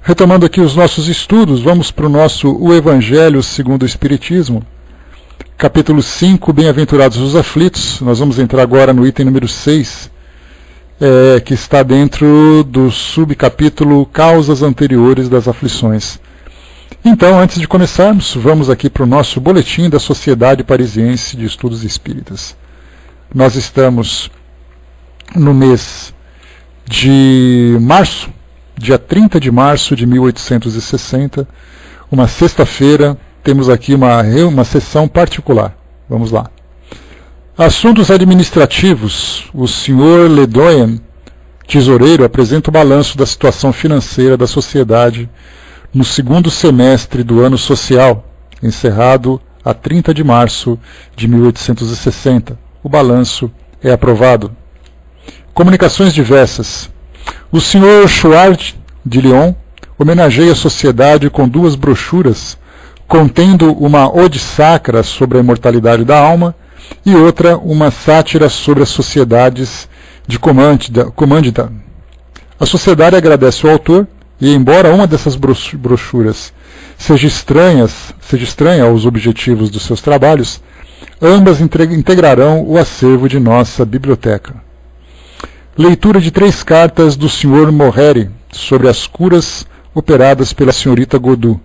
Retomando aqui os nossos estudos, vamos para o Evangelho segundo o Espiritismo, capítulo 5, Bem-aventurados os aflitos. Nós vamos entrar agora no item número 6, que está dentro do subcapítulo Causas Anteriores das Aflições. Então, antes de começarmos, vamos aqui para o nosso boletim da Sociedade Parisiense de Estudos Espíritas. Nós estamos no mês de março, dia 30 de março de 1860, uma sexta-feira. Temos aqui uma sessão particular. Vamos lá. Assuntos administrativos. O senhor Ledoyen, tesoureiro, apresenta o balanço da situação financeira da sociedade no segundo semestre do ano social, encerrado a 30 de março de 1860. O balanço é aprovado. Comunicações diversas. O senhor Chouard de Lyon homenageia a sociedade com 2 brochuras, contendo uma ode sacra sobre a imortalidade da alma e outra uma sátira sobre as sociedades de Comandita. A sociedade agradece ao autor e, embora uma dessas brochuras seja estranha aos objetivos dos seus trabalhos, ambas integrarão o acervo de nossa biblioteca. Leitura de 3 cartas do Sr. Morreri sobre as curas operadas pela senhorita Godot,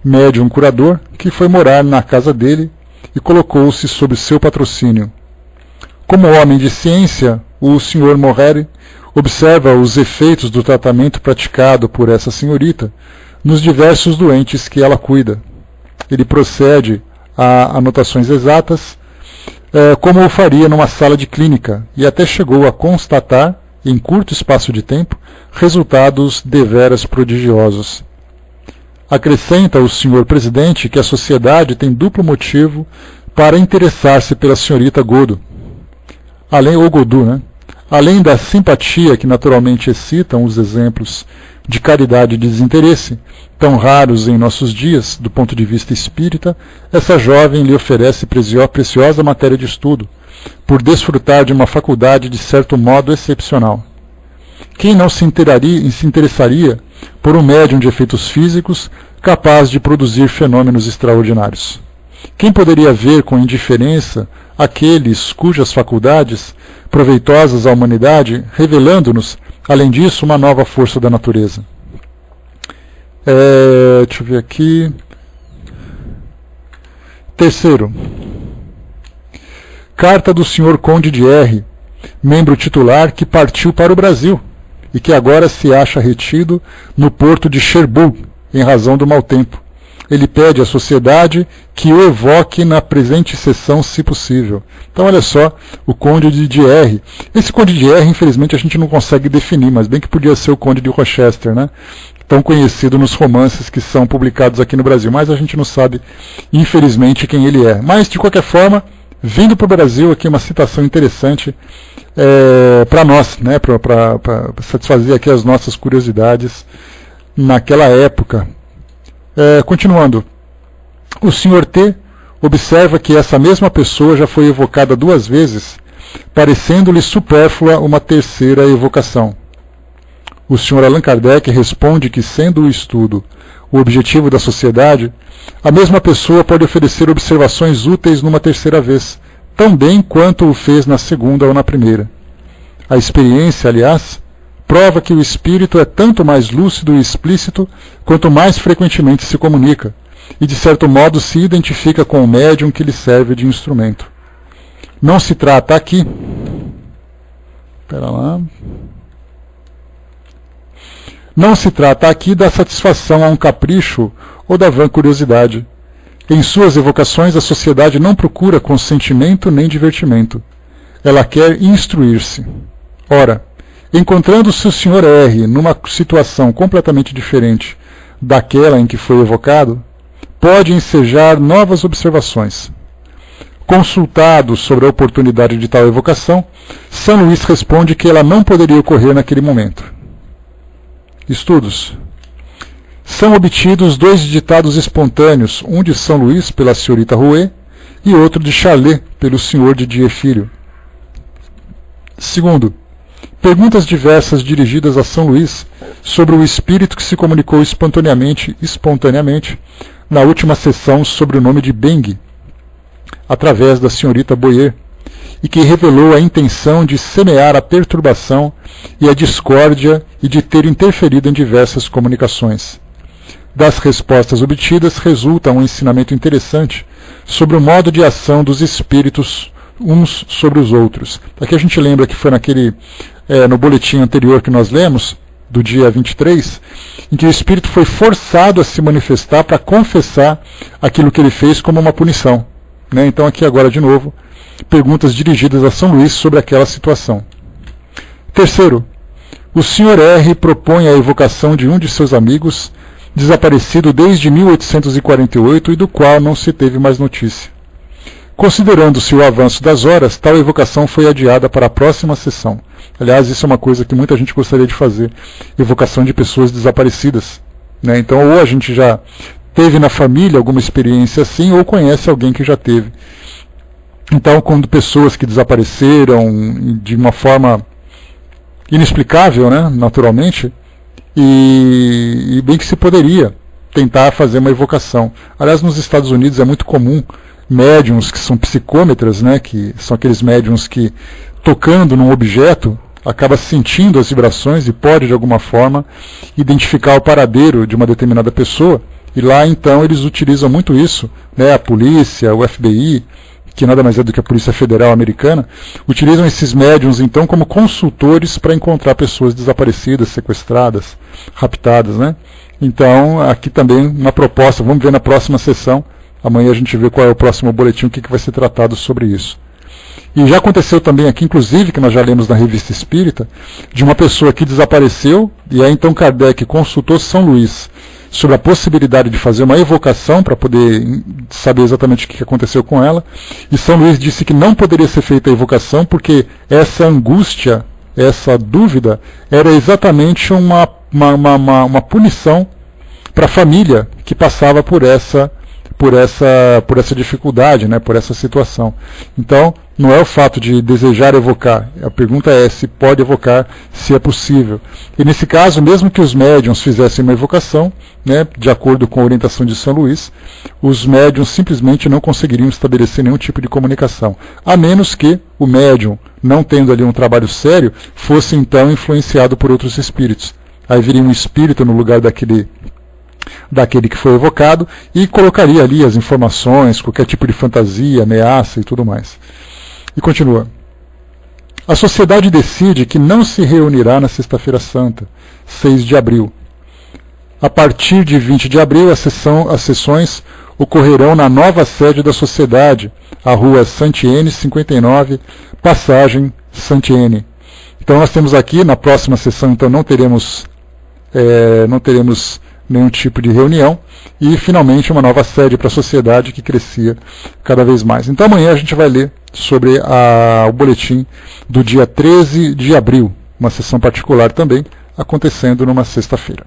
médium curador que foi morar na casa dele e colocou-se sob seu patrocínio. Como homem de ciência, o Sr. Morreri observa os efeitos do tratamento praticado por essa senhorita nos diversos doentes que ela cuida. Ele procede a anotações exatas, como o faria numa sala de clínica, e até chegou a constatar, em curto espaço de tempo, resultados deveras prodigiosos. Acrescenta o senhor presidente que a sociedade tem duplo motivo para interessar-se pela senhorita Godot. Além da simpatia que naturalmente excitam os exemplos de caridade e desinteresse, tão raros em nossos dias, do ponto de vista espírita, essa jovem lhe oferece preciosa matéria de estudo, por desfrutar de uma faculdade de certo modo excepcional. Quem não se interessaria por um médium de efeitos físicos capaz de produzir fenômenos extraordinários? Quem poderia ver com indiferença aqueles cujas faculdades, proveitosas à humanidade, revelando-nos, além disso, uma nova força da natureza? Deixa eu ver aqui. Terceiro. Carta do Sr. Conde de R., membro titular que partiu para o Brasil e que agora se acha retido no porto de Cherbourg, em razão do mau tempo. Ele pede à sociedade que o evoque na presente sessão, se possível. Então, olha só, o Conde de R. Esse Conde de R, infelizmente, a gente não consegue definir, mas bem que podia ser o Conde de Rochester, né? Tão conhecido nos romances que são publicados aqui no Brasil, mas a gente não sabe, infelizmente, quem ele é. Mas, de qualquer forma, vindo para o Brasil, aqui uma citação interessante para nós, né? Para satisfazer aqui as nossas curiosidades naquela época. Continuando, o Sr. T observa que essa mesma pessoa já foi evocada 2 vezes, parecendo-lhe supérflua uma terceira evocação. O Sr. Allan Kardec responde que, sendo o estudo o objetivo da sociedade, a mesma pessoa pode oferecer observações úteis numa terceira vez, tão bem quanto o fez na segunda ou na primeira. A experiência, aliás, prova que o espírito é tanto mais lúcido e explícito quanto mais frequentemente se comunica, e de certo modo se identifica com o médium que lhe serve de instrumento. Não se trata aqui... Não se trata aqui da satisfação a um capricho ou da vã curiosidade. Em suas evocações, a sociedade não procura consentimento nem divertimento. Ela quer instruir-se. Ora, encontrando-se o Sr. R. numa situação completamente diferente daquela em que foi evocado, pode ensejar novas observações. Consultado sobre a oportunidade de tal evocação, São Luís responde que ela não poderia ocorrer naquele momento. Estudos. São obtidos 2 ditados espontâneos, um de São Luís pela senhorita Rouet e outro de Charlet pelo Sr. Didier Filho. Segundo, perguntas diversas dirigidas a São Luís sobre o espírito que se comunicou espontaneamente na última sessão sobre o nome de Beng, através da senhorita Boyer, e que revelou a intenção de semear a perturbação e a discórdia e de ter interferido em diversas comunicações. Das respostas obtidas resulta um ensinamento interessante sobre o modo de ação dos espíritos uns sobre os outros. Aqui a gente lembra que foi no boletim anterior que nós lemos, do dia 23, em que o espírito foi forçado a se manifestar para confessar aquilo que ele fez como uma punição. Então aqui agora de novo, perguntas dirigidas a São Luís sobre aquela situação. Terceiro, o Sr. R. propõe a evocação de um de seus amigos, desaparecido desde 1848 e do qual não se teve mais notícia. Considerando-se o avanço das horas, tal evocação foi adiada para a próxima sessão. Aliás, isso é uma coisa que muita gente gostaria de fazer, evocação de pessoas desaparecidas. Então, ou a gente já teve na família alguma experiência assim, ou conhece alguém que já teve. Então, quando pessoas que desapareceram de uma forma inexplicável, naturalmente, e bem que se poderia tentar fazer uma evocação. Aliás, nos Estados Unidos é muito comum médiuns que são psicômetras, que são aqueles médiuns que, tocando num objeto, acaba sentindo as vibrações e pode, de alguma forma, identificar o paradeiro de uma determinada pessoa. E lá, então, eles utilizam muito isso, a polícia, o FBI, que nada mais é do que a Polícia Federal Americana, utilizam esses médiuns, então, como consultores para encontrar pessoas desaparecidas, sequestradas, raptadas. Então, aqui também uma proposta, vamos ver na próxima sessão, amanhã a gente vê qual é o próximo boletim, o que vai ser tratado sobre isso. E já aconteceu também aqui, inclusive, que nós já lemos na Revista Espírita, de uma pessoa que desapareceu, e aí então Kardec consultou São Luís sobre a possibilidade de fazer uma evocação para poder saber exatamente o que aconteceu com ela, e São Luís disse que não poderia ser feita a evocação porque essa angústia, essa dúvida, era exatamente uma punição para a família que passava por essa dificuldade, por essa situação. Então, não é o fato de desejar evocar, a pergunta é se pode evocar, se é possível. E nesse caso, mesmo que os médiuns fizessem uma evocação, de acordo com a orientação de São Luís, os médiuns simplesmente não conseguiriam estabelecer nenhum tipo de comunicação, a menos que o médium, não tendo ali um trabalho sério, fosse então influenciado por outros espíritos. Aí viria um espírito no lugar daquele que foi evocado e colocaria ali as informações, qualquer tipo de fantasia, ameaça e tudo mais. E continua. A sociedade decide que não se reunirá na Sexta-feira Santa, 6 de abril. A partir de 20 de abril, as sessões ocorrerão na nova sede da sociedade, a rua Santiene 59, passagem Santiene. Então nós temos aqui, na próxima sessão, então não teremos nenhum tipo de reunião, e finalmente uma nova sede para a sociedade que crescia cada vez mais. Então amanhã a gente vai ler sobre o boletim do dia 13 de abril, uma sessão particular também, acontecendo numa sexta-feira.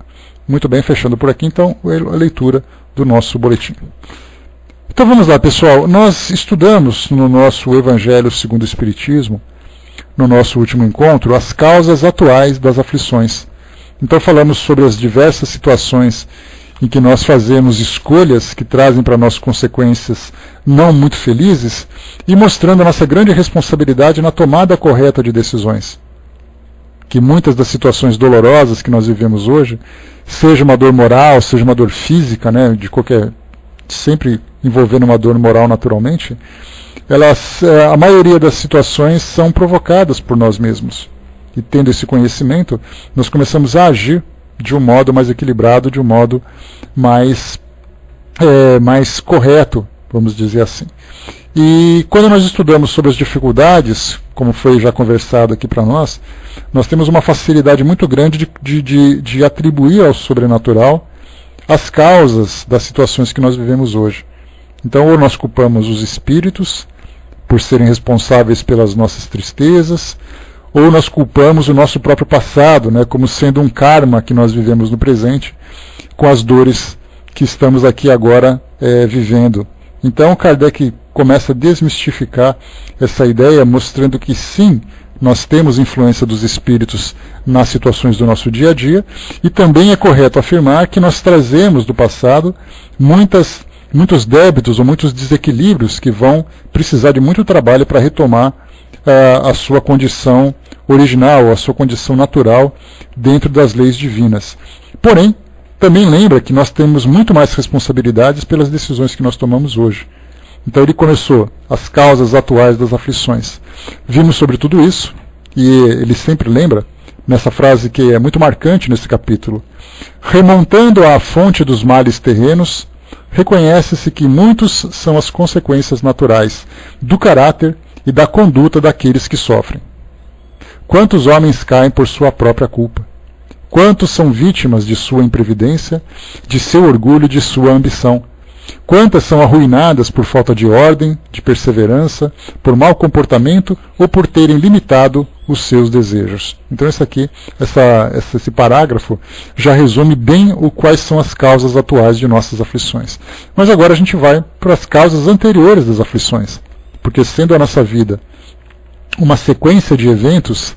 Muito bem, fechando por aqui então a leitura do nosso boletim. Então vamos lá, pessoal, nós estudamos no nosso Evangelho segundo o Espiritismo, no nosso último encontro, as causas atuais das aflições. Então falamos sobre as diversas situações em que nós fazemos escolhas que trazem para nós consequências não muito felizes e mostrando a nossa grande responsabilidade na tomada correta de decisões. Que muitas das situações dolorosas que nós vivemos hoje, seja uma dor moral, seja uma dor física, sempre envolvendo uma dor moral naturalmente, a maioria das situações são provocadas por nós mesmos. E tendo esse conhecimento, nós começamos a agir de um modo mais equilibrado, de um modo mais correto, vamos dizer assim. E quando nós estudamos sobre as dificuldades, como foi já conversado aqui para nós temos uma facilidade muito grande de atribuir ao sobrenatural as causas das situações que nós vivemos hoje. Então, ou nós culpamos os espíritos por serem responsáveis pelas nossas tristezas, ou nós culpamos o nosso próprio passado, como sendo um karma que nós vivemos no presente, com as dores que estamos aqui agora vivendo. Então Kardec começa a desmistificar essa ideia, mostrando que sim, nós temos influência dos espíritos nas situações do nosso dia a dia, e também é correto afirmar que nós trazemos do passado muitos débitos ou muitos desequilíbrios que vão precisar de muito trabalho para retomar a sua condição original, a sua condição natural dentro das leis divinas. Porém, também lembra que nós temos muito mais responsabilidades pelas decisões que nós tomamos hoje. Então ele começou as causas atuais das aflições. Vimos sobre tudo isso, e ele sempre lembra, nessa frase que é muito marcante nesse capítulo: remontando à fonte dos males terrenos, reconhece-se que muitos são as consequências naturais do caráter e da conduta daqueles que sofrem. Quantos homens caem por sua própria culpa? Quantos são vítimas de sua imprevidência, de seu orgulho e de sua ambição? Quantas são arruinadas por falta de ordem, de perseverança, por mau comportamento ou por terem limitado os seus desejos? Então esse parágrafo já resume bem quais são as causas atuais de nossas aflições. Mas agora a gente vai para as causas anteriores das aflições, porque sendo a nossa vida uma sequência de eventos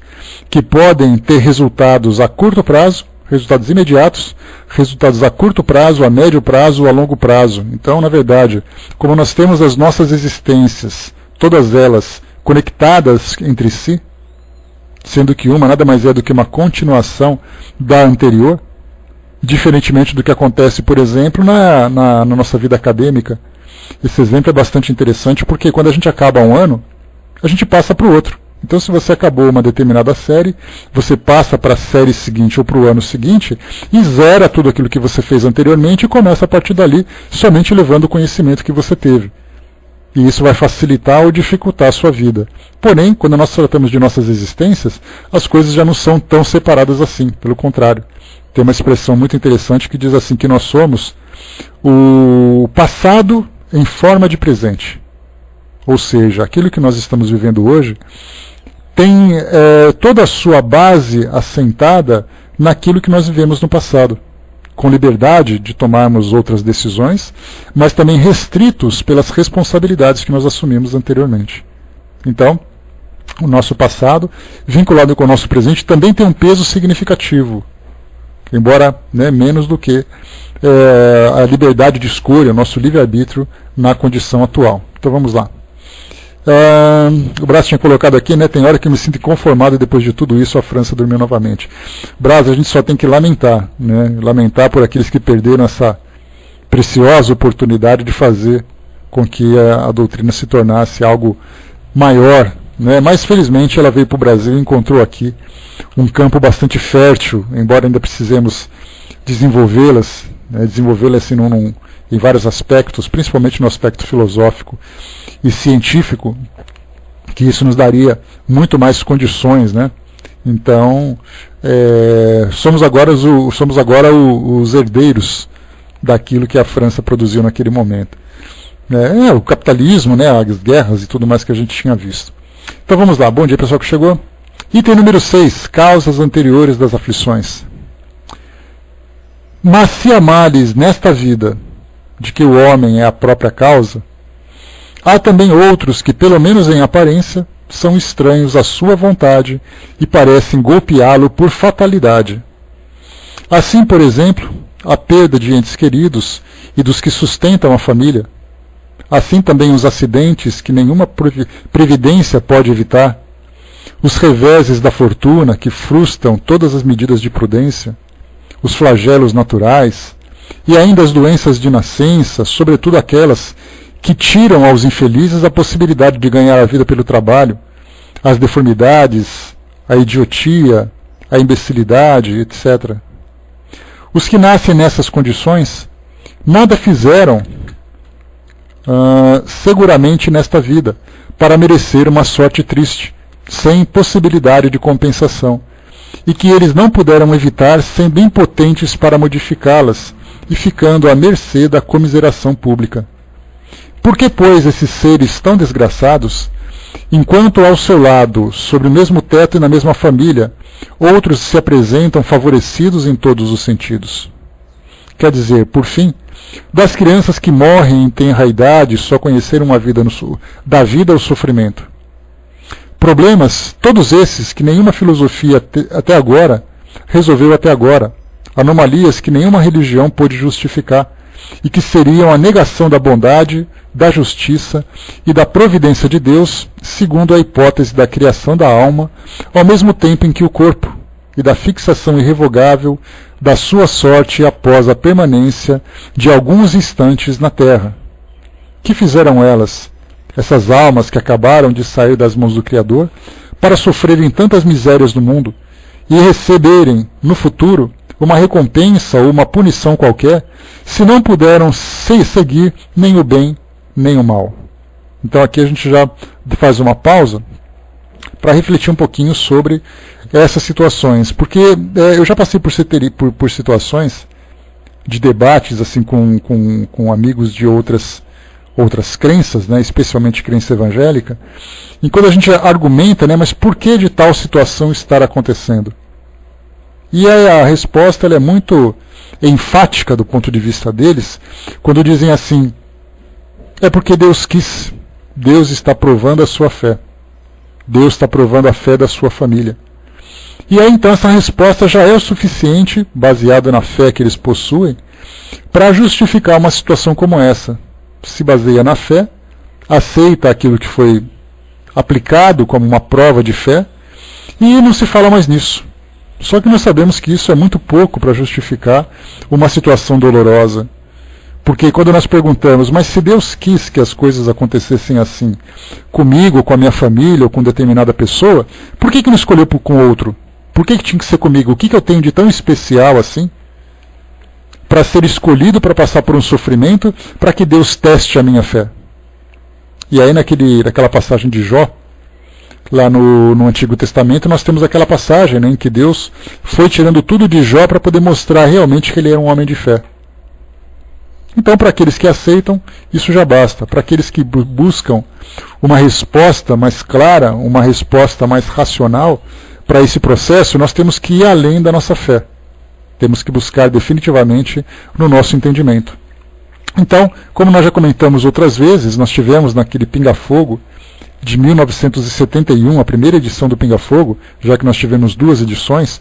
que podem ter resultados a curto prazo, resultados imediatos, resultados a curto prazo, a médio prazo, a longo prazo. Então, na verdade, como nós temos as nossas existências, todas elas conectadas entre si, sendo que uma nada mais é do que uma continuação da anterior, diferentemente do que acontece, por exemplo, na nossa vida acadêmica. Esse exemplo é bastante interessante porque quando a gente acaba um ano, a gente passa para o outro. Então, se você acabou uma determinada série, você passa para a série seguinte ou para o ano seguinte e zera tudo aquilo que você fez anteriormente e começa a partir dali somente levando o conhecimento que você teve. E isso vai facilitar ou dificultar a sua vida. Porém, quando nós tratamos de nossas existências, as coisas já não são tão separadas assim. Pelo contrário, tem uma expressão muito interessante que diz assim, que nós somos o passado em forma de presente. Ou seja, aquilo que nós estamos vivendo hoje tem toda a sua base assentada naquilo que nós vivemos no passado, com liberdade de tomarmos outras decisões, mas também restritos pelas responsabilidades que nós assumimos anteriormente. Então, o nosso passado, vinculado com o nosso presente, também tem um peso significativo, embora menos do que a liberdade de escolha, o nosso livre-arbítrio na condição atual. Então vamos lá. O Braz tinha colocado aqui, tem hora que eu me sinto inconformado e depois de tudo isso a França dormiu novamente. Braz, a gente só tem que lamentar, lamentar por aqueles que perderam essa preciosa oportunidade de fazer com que a doutrina se tornasse algo maior, mas felizmente ela veio para o Brasil e encontrou aqui um campo bastante fértil, embora ainda precisemos desenvolvê-las, desenvolvê-las assim, em vários aspectos, principalmente no aspecto filosófico e científico, que isso nos daria muito mais condições, Então, somos agora os herdeiros daquilo que a França produziu naquele momento. O capitalismo, as guerras e tudo mais que a gente tinha visto. Então vamos lá, bom dia pessoal que chegou. Item número 6, causas anteriores das aflições. Mas se há males nesta vida, de que o homem é a própria causa, há também outros que, pelo menos em aparência, são estranhos à sua vontade e parecem golpeá-lo por fatalidade. Assim, por exemplo, a perda de entes queridos e dos que sustentam a família. Assim também os acidentes que nenhuma previdência pode evitar, os reveses da fortuna que frustram todas as medidas de prudência, os flagelos naturais, e ainda as doenças de nascença, sobretudo aquelas que tiram aos infelizes a possibilidade de ganhar a vida pelo trabalho, as deformidades, a idiotia, a imbecilidade, etc. Os que nascem nessas condições nada fizeram seguramente nesta vida para merecer uma sorte triste, sem possibilidade de compensação, e que eles não puderam evitar sendo impotentes para modificá-las e ficando à mercê da comiseração pública. Por que, pois, esses seres tão desgraçados, enquanto ao seu lado, sobre o mesmo teto e na mesma família, outros se apresentam favorecidos em todos os sentidos? Quer dizer, por fim, das crianças que morrem em tenra idade só conheceram a vida da vida ao sofrimento. Problemas, todos esses, que nenhuma filosofia até agora resolveu até agora. Anomalias que nenhuma religião pôde justificar, e que seriam a negação da bondade, da justiça e da providência de Deus, segundo a hipótese da criação da alma, ao mesmo tempo em que o corpo, e da fixação irrevogável da sua sorte após a permanência de alguns instantes na terra. Que fizeram elas, essas almas que acabaram de sair das mãos do Criador, para sofrerem tantas misérias no mundo e receberem, no futuro, uma recompensa ou uma punição qualquer, se não puderam seguir nem o bem nem o mal? Então aqui a gente já faz uma pausa para refletir um pouquinho sobre essas situações, porque eu já passei por situações de debates assim com amigos de outras crenças, né, especialmente crença evangélica, e quando a gente argumenta, né, mas por que de tal situação estar acontecendo? E a resposta ela é muito enfática do ponto de vista deles, quando dizem assim: é porque Deus quis, Deus está provando a sua fé, Deus está provando a fé da sua família. E aí então essa resposta já é o suficiente, baseada na fé que eles possuem, para justificar uma situação como essa. Se baseia na fé, aceita aquilo que foi aplicado como uma prova de fé, e não se fala mais nisso. Só que nós sabemos que isso é muito pouco para justificar uma situação dolorosa. Porque quando nós perguntamos, mas se Deus quis que as coisas acontecessem assim, comigo, com a minha família ou com determinada pessoa, por que não escolheu com outro? Por que tinha que ser comigo? O que eu tenho de tão especial assim para ser escolhido para passar por um sofrimento, para que Deus teste a minha fé? E aí naquela passagem de Jó, lá no Antigo Testamento, nós temos aquela passagem, né, em que Deus foi tirando tudo de Jó para poder mostrar realmente que ele era um homem de fé. Então, para aqueles que aceitam, isso já basta. Para aqueles que buscam uma resposta mais clara, uma resposta mais racional para esse processo, nós temos que ir além da nossa fé. Temos que buscar definitivamente no nosso entendimento. Então, como nós já comentamos outras vezes, nós tivemos naquele Pinga Fogo de 1971, a primeira edição do Pinga Fogo, já que nós tivemos 2 edições,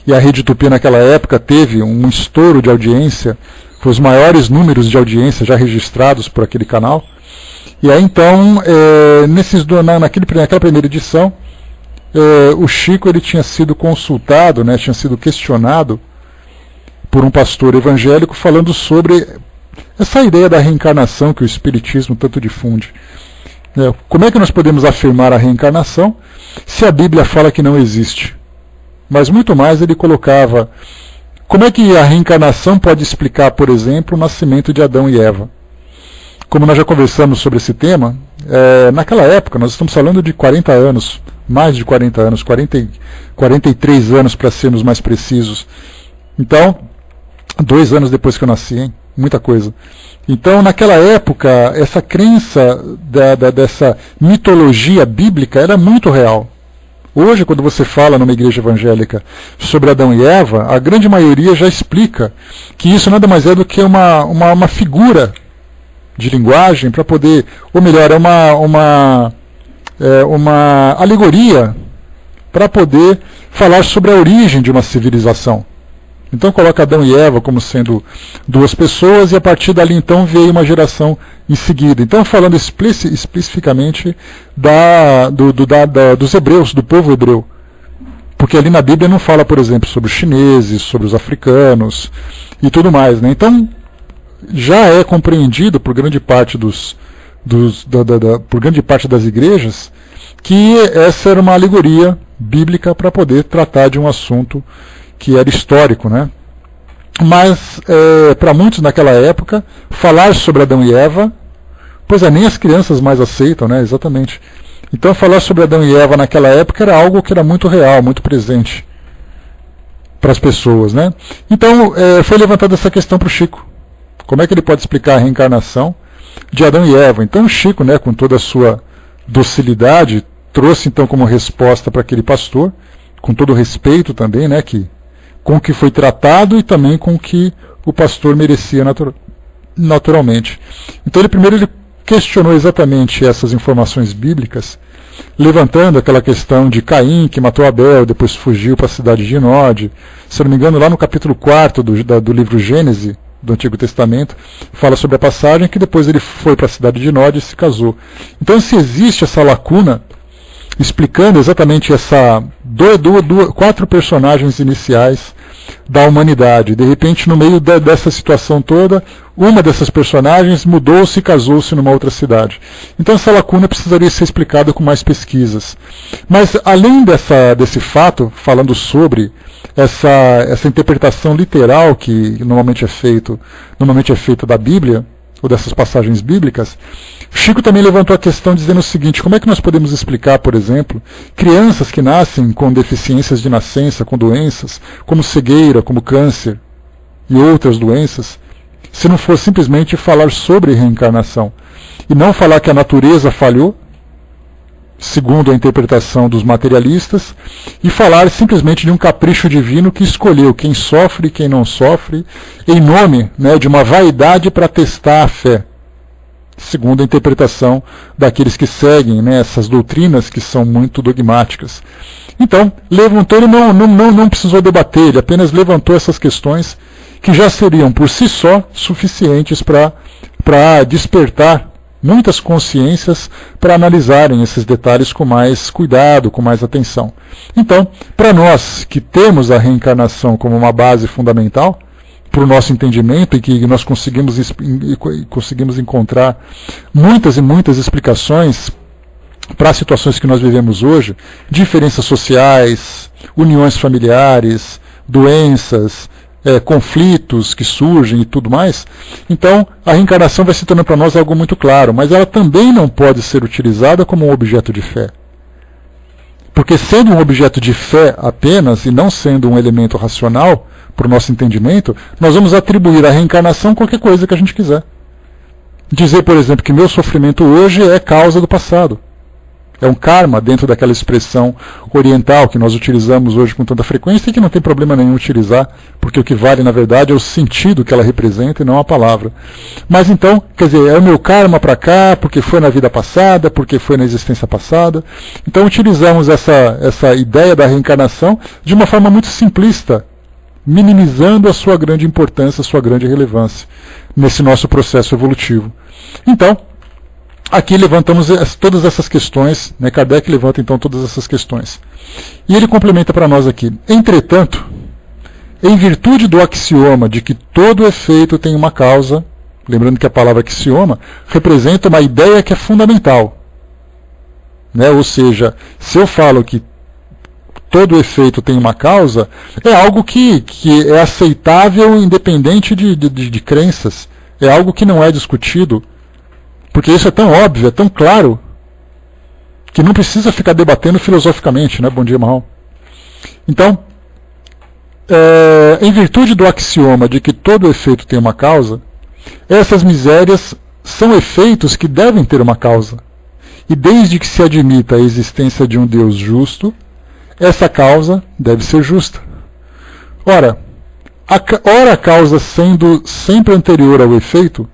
e a Rede Tupi naquela época teve um estouro de audiência, foi os maiores números de audiência já registrados por aquele canal. E aí então, naquela primeira edição, o Chico ele tinha sido consultado, né, tinha sido questionado por um pastor evangélico falando sobre essa ideia da reencarnação que o Espiritismo tanto difunde. Como é que nós podemos afirmar a reencarnação se a Bíblia fala que não existe? Mas muito mais ele colocava: como é que a reencarnação pode explicar, por exemplo, o nascimento de Adão e Eva? Como nós já conversamos sobre esse tema, naquela época, nós estamos falando de 40 anos, mais de 40 anos, 43 anos para sermos mais precisos. Então, 2 anos depois que eu nasci, hein? Muita coisa. Então, naquela época, essa crença dessa mitologia bíblica era muito real. Hoje, quando você fala numa igreja evangélica sobre Adão e Eva, a grande maioria já explica que isso nada mais é do que uma figura de linguagem para poder, ou melhor, é uma alegoria para poder falar sobre a origem de uma civilização. Então coloca Adão e Eva como sendo 2 pessoas, e a partir dali então veio uma geração em seguida. Então falando especificamente dos hebreus, do povo hebreu. Porque ali na Bíblia não fala, por exemplo, sobre os chineses, sobre os africanos e tudo mais, né? Então já é compreendido por grande parte por grande parte das igrejas que essa era uma alegoria bíblica para poder tratar de um assunto que era histórico, né? Mas, para muitos naquela época, falar sobre Adão e Eva, pois nem as crianças mais aceitam, né? Exatamente. Então, falar sobre Adão e Eva naquela época era algo que era muito real, muito presente para as pessoas, né? Então, foi levantada essa questão para o Chico. Como é que ele pode explicar a reencarnação de Adão e Eva? Então, o Chico, né, com toda a sua docilidade, trouxe então como resposta para aquele pastor, com todo o respeito também, né, com o que foi tratado e também com o que o pastor merecia naturalmente. Então ele questionou exatamente essas informações bíblicas levantando aquela questão de Caim, que matou Abel, depois fugiu para a cidade de Nod. Se não me engano, lá no capítulo 4 do livro Gênesis, do Antigo Testamento, fala sobre a passagem que depois ele foi para a cidade de Nod e se casou. Então, se existe essa lacuna, explicando exatamente essa 4 personagens iniciais da humanidade. De repente, no meio dessa situação toda, uma dessas personagens mudou-se e casou-se numa outra cidade. Então essa lacuna precisaria ser explicada com mais pesquisas. Mas além desse fato, falando sobre essa interpretação literal que normalmente é feita da Bíblia, ou dessas passagens bíblicas, Chico também levantou a questão dizendo o seguinte: como é que nós podemos explicar, por exemplo, crianças que nascem com deficiências de nascença, com doenças, como cegueira, como câncer e outras doenças, se não for simplesmente falar sobre reencarnação, e não falar que a natureza falhou, segundo a interpretação dos materialistas, e falar simplesmente de um capricho divino que escolheu quem sofre e quem não sofre, em nome, de uma vaidade para testar a fé, segundo a interpretação daqueles que seguem essas doutrinas que são muito dogmáticas. Então, levantou, ele não precisou debater, ele apenas levantou essas questões que já seriam por si só suficientes para despertar muitas consciências para analisarem esses detalhes com mais cuidado, com mais atenção. Então, para nós que temos a reencarnação como uma base fundamental para o nosso entendimento e que nós conseguimos encontrar muitas e muitas explicações para as situações que nós vivemos hoje, diferenças sociais, uniões familiares, doenças, conflitos que surgem e tudo mais. Então, a reencarnação vai se tornando para nós algo muito claro, mas ela também não pode ser utilizada como um objeto de fé. Porque sendo um objeto de fé apenas, e não sendo um elemento racional para o nosso entendimento, nós vamos atribuir à reencarnação qualquer coisa que a gente quiser. Dizer, por exemplo, que meu sofrimento hoje é causa do passado. É um karma dentro daquela expressão oriental que nós utilizamos hoje com tanta frequência e que não tem problema nenhum utilizar, porque o que vale, na verdade, é o sentido que ela representa e não a palavra. Mas então, quer dizer, é o meu karma para cá, porque foi na vida passada, porque foi na existência passada. Então utilizamos essa ideia da reencarnação de uma forma muito simplista, minimizando a sua grande importância, a sua grande relevância nesse nosso processo evolutivo. Então, aqui levantamos todas essas questões, Kardec levanta então todas essas questões. E ele complementa para nós aqui: entretanto, em virtude do axioma de que todo efeito tem uma causa, lembrando que a palavra axioma representa uma ideia que é fundamental. Ou seja, se eu falo que todo efeito tem uma causa, é algo que é aceitável independente de crenças, é algo que não é discutido. Porque isso é tão óbvio, é tão claro, que não precisa ficar debatendo filosoficamente, Bom dia, Marrom. Então, em virtude do axioma de que todo efeito tem uma causa, essas misérias são efeitos que devem ter uma causa. E desde que se admita a existência de um Deus justo, essa causa deve ser justa. Ora a causa sendo sempre anterior ao efeito,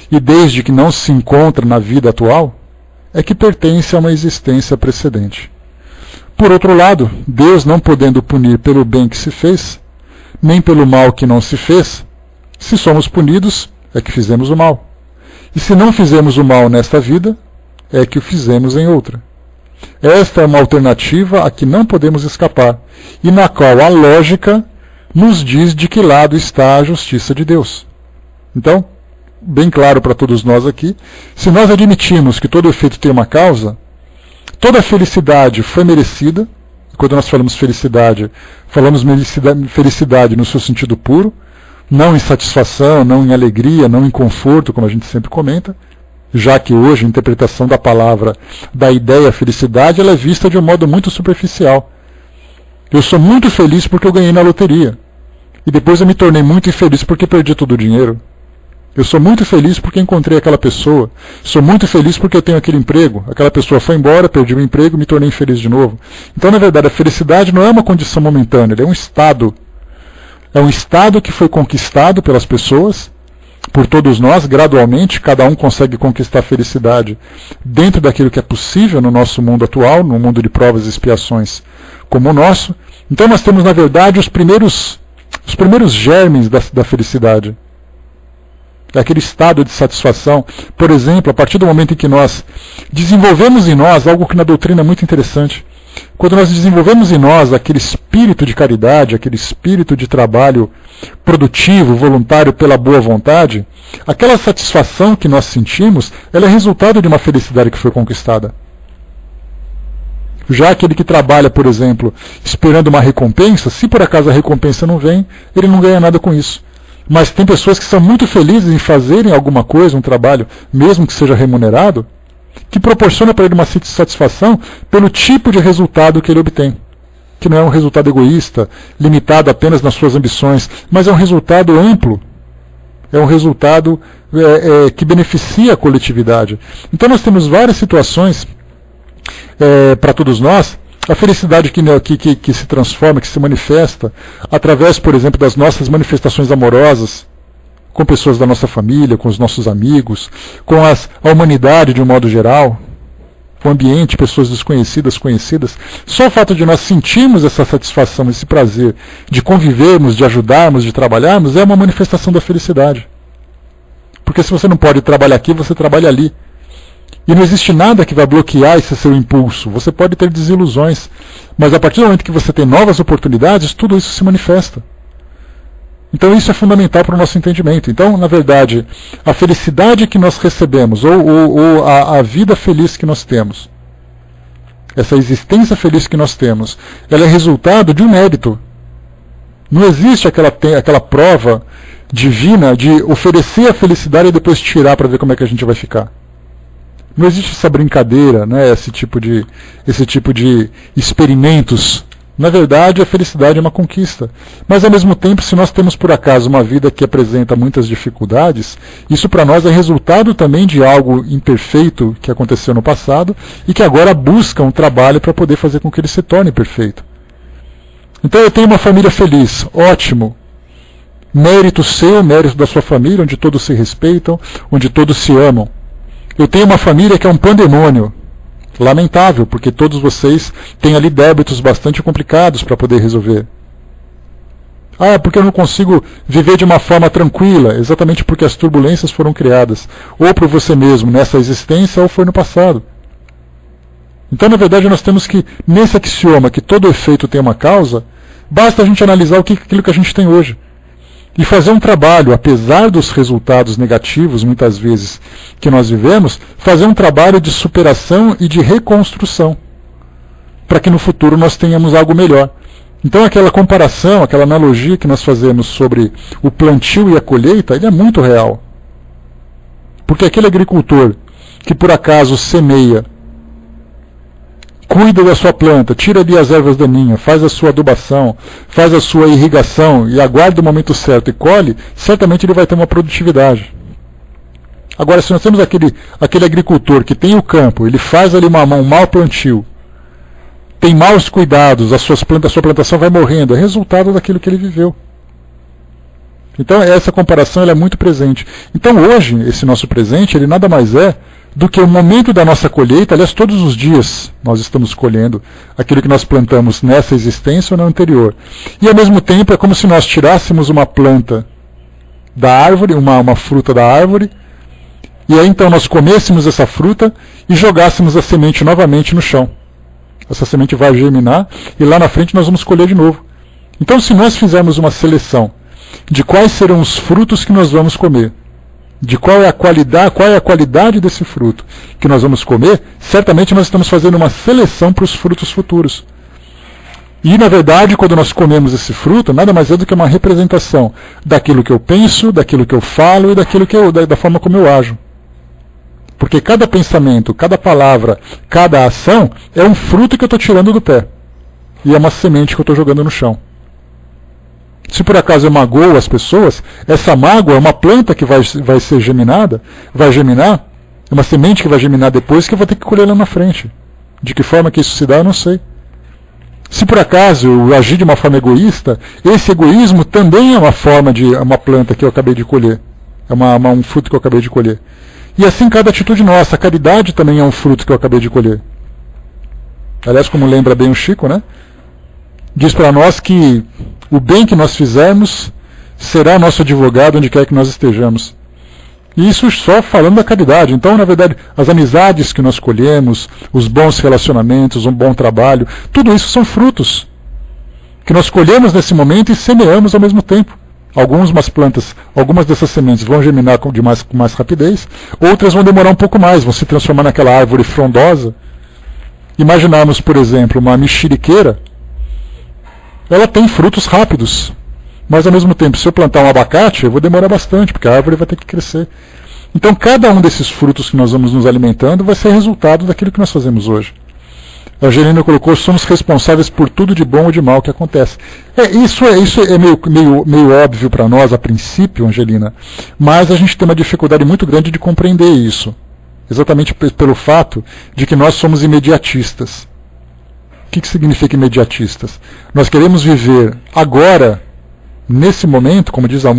e desde que não se encontra na vida atual, é que pertence a uma existência precedente. Por outro lado, Deus não podendo punir pelo bem que se fez, nem pelo mal que não se fez, se somos punidos, é que fizemos o mal. E se não fizemos o mal nesta vida, é que o fizemos em outra. Esta é uma alternativa a que não podemos escapar, e na qual a lógica nos diz de que lado está a justiça de Deus. Então, bem claro para todos nós aqui, se nós admitimos que todo efeito tem uma causa, toda felicidade foi merecida. Quando nós falamos felicidade no seu sentido puro, não em satisfação, não em alegria, não em conforto, como a gente sempre comenta, já que hoje a interpretação da palavra, da ideia felicidade, ela é vista de um modo muito superficial. Eu sou muito feliz porque eu ganhei na loteria, e depois eu me tornei muito infeliz porque perdi todo o dinheiro. Eu sou muito feliz porque encontrei aquela pessoa. Sou muito feliz porque eu tenho aquele emprego. Aquela pessoa foi embora, perdi o emprego, me tornei infeliz de novo. Então, na verdade, a felicidade não é uma condição momentânea, ela é um estado. É um estado que foi conquistado pelas pessoas por todos nós, gradualmente, cada um consegue conquistar a felicidade dentro daquilo que é possível no nosso mundo atual, no mundo de provas e expiações como o nosso. Então nós temos, na verdade, os primeiros germes da felicidade. É aquele estado de satisfação. Por exemplo, a partir do momento em que nós desenvolvemos em nós algo que na doutrina é muito interessante. Quando nós desenvolvemos em nós aquele espírito de caridade, aquele espírito de trabalho produtivo, voluntário pela boa vontade, aquela satisfação que nós sentimos, ela é resultado de uma felicidade que foi conquistada. Já aquele que trabalha, por exemplo, esperando uma recompensa, se por acaso a recompensa não vem, ele não ganha nada com isso. Mas tem pessoas que são muito felizes em fazerem alguma coisa, um trabalho, mesmo que seja remunerado, que proporciona para ele uma satisfação pelo tipo de resultado que ele obtém. Que não é um resultado egoísta, limitado apenas nas suas ambições, mas é um resultado amplo. É um resultado que beneficia a coletividade. Então nós temos várias situações para todos nós. A felicidade que se transforma, que se manifesta através, por exemplo, das nossas manifestações amorosas com pessoas da nossa família, com os nossos amigos, com a humanidade de um modo geral, com o ambiente, pessoas desconhecidas, conhecidas. Só o fato de nós sentirmos essa satisfação, esse prazer de convivermos, de ajudarmos, de trabalharmos, é uma manifestação da felicidade. Porque se você não pode trabalhar aqui, você trabalha ali. E não existe nada que vai bloquear esse seu impulso. Você pode ter desilusões, mas a partir do momento que você tem novas oportunidades, tudo isso se manifesta. Então isso é fundamental para o nosso entendimento. Então, na verdade, a felicidade que nós recebemos, ou a vida feliz que nós temos, essa existência feliz que nós temos, ela é resultado de um mérito. Não existe aquela prova divina de oferecer a felicidade e depois tirar para ver como é que a gente vai ficar. Não existe essa brincadeira, né, esse tipo de experimentos. Na verdade, a felicidade é uma conquista. Mas, ao mesmo tempo, se nós temos, por acaso, uma vida que apresenta muitas dificuldades, isso para nós é resultado também de algo imperfeito que aconteceu no passado e que agora busca um trabalho para poder fazer com que ele se torne perfeito. Então, eu tenho uma família feliz, ótimo. Mérito seu, mérito da sua família, onde todos se respeitam, onde todos se amam. Eu tenho uma família que é um pandemônio. Lamentável, porque todos vocês têm ali débitos bastante complicados para poder resolver. Ah, porque eu não consigo viver de uma forma tranquila, exatamente porque as turbulências foram criadas, ou por você mesmo, nessa existência, ou foi no passado. Então, na verdade, nós temos que, nesse axioma que todo efeito tem uma causa, basta a gente analisar aquilo que a gente tem hoje. E fazer um trabalho, apesar dos resultados negativos, muitas vezes, que nós vivemos, fazer um trabalho de superação e de reconstrução, para que no futuro nós tenhamos algo melhor. Então aquela comparação, aquela analogia que nós fazemos sobre o plantio e a colheita, ele é muito real. Porque aquele agricultor que por acaso semeia, cuida da sua planta, tira ali as ervas daninhas, faz a sua adubação, faz a sua irrigação e aguarda o momento certo e colhe, certamente ele vai ter uma produtividade. Agora, se nós temos aquele agricultor que tem o campo, ele faz ali um mau plantio, tem maus cuidados, a sua plantação vai morrendo, é resultado daquilo que ele viveu. Então, essa comparação ela é muito presente. Então, hoje, esse nosso presente, ele nada mais é do que o momento da nossa colheita. Aliás, todos os dias nós estamos colhendo aquilo que nós plantamos nessa existência ou na anterior. E ao mesmo tempo é como se nós tirássemos uma planta da árvore, uma fruta da árvore, e aí então nós comêssemos essa fruta e jogássemos a semente novamente no chão. Essa semente vai germinar e lá na frente nós vamos colher de novo. Então, se nós fizermos uma seleção de quais serão os frutos que nós vamos comer, de qual é a qualidade desse fruto que nós vamos comer, certamente nós estamos fazendo uma seleção para os frutos futuros. E, na verdade, quando nós comemos esse fruto, nada mais é do que uma representação daquilo que eu penso, daquilo que eu falo e da forma como eu ajo. Porque cada pensamento, cada palavra, cada ação é um fruto que eu estou tirando do pé. E é uma semente que eu estou jogando no chão. Se por acaso eu magoo as pessoas, essa mágoa é uma planta que vai ser germinada, vai germinar, é uma semente que vai germinar depois que eu vou ter que colher lá na frente. De que forma que isso se dá, eu não sei. Se por acaso eu agir de uma forma egoísta, esse egoísmo também é uma forma de uma planta que eu acabei de colher. É um fruto que eu acabei de colher. E assim cada atitude nossa. A caridade também é um fruto que eu acabei de colher. Aliás, como lembra bem o Chico, né? Diz para nós que o bem que nós fizermos será nosso advogado onde quer que nós estejamos. E isso só falando da caridade. Então, na verdade, as amizades que nós colhemos, os bons relacionamentos, um bom trabalho, tudo isso são frutos que nós colhemos nesse momento e semeamos ao mesmo tempo. Algumas plantas, algumas dessas sementes vão germinar com mais rapidez, outras vão demorar um pouco mais, vão se transformar naquela árvore frondosa. Imaginarmos, por exemplo, uma mexeriqueira, ela tem frutos rápidos, mas ao mesmo tempo, se eu plantar um abacate, eu vou demorar bastante, porque a árvore vai ter que crescer. Então, cada um desses frutos que nós vamos nos alimentando vai ser resultado daquilo que nós fazemos hoje. A Angelina colocou, somos responsáveis por tudo de bom ou de mal que acontece. Isso é meio óbvio para nós a princípio, Angelina, mas a gente tem uma dificuldade muito grande de compreender isso. Exatamente pelo fato de que nós somos imediatistas. O que significa imediatistas? Nós queremos viver agora, nesse momento, como diz o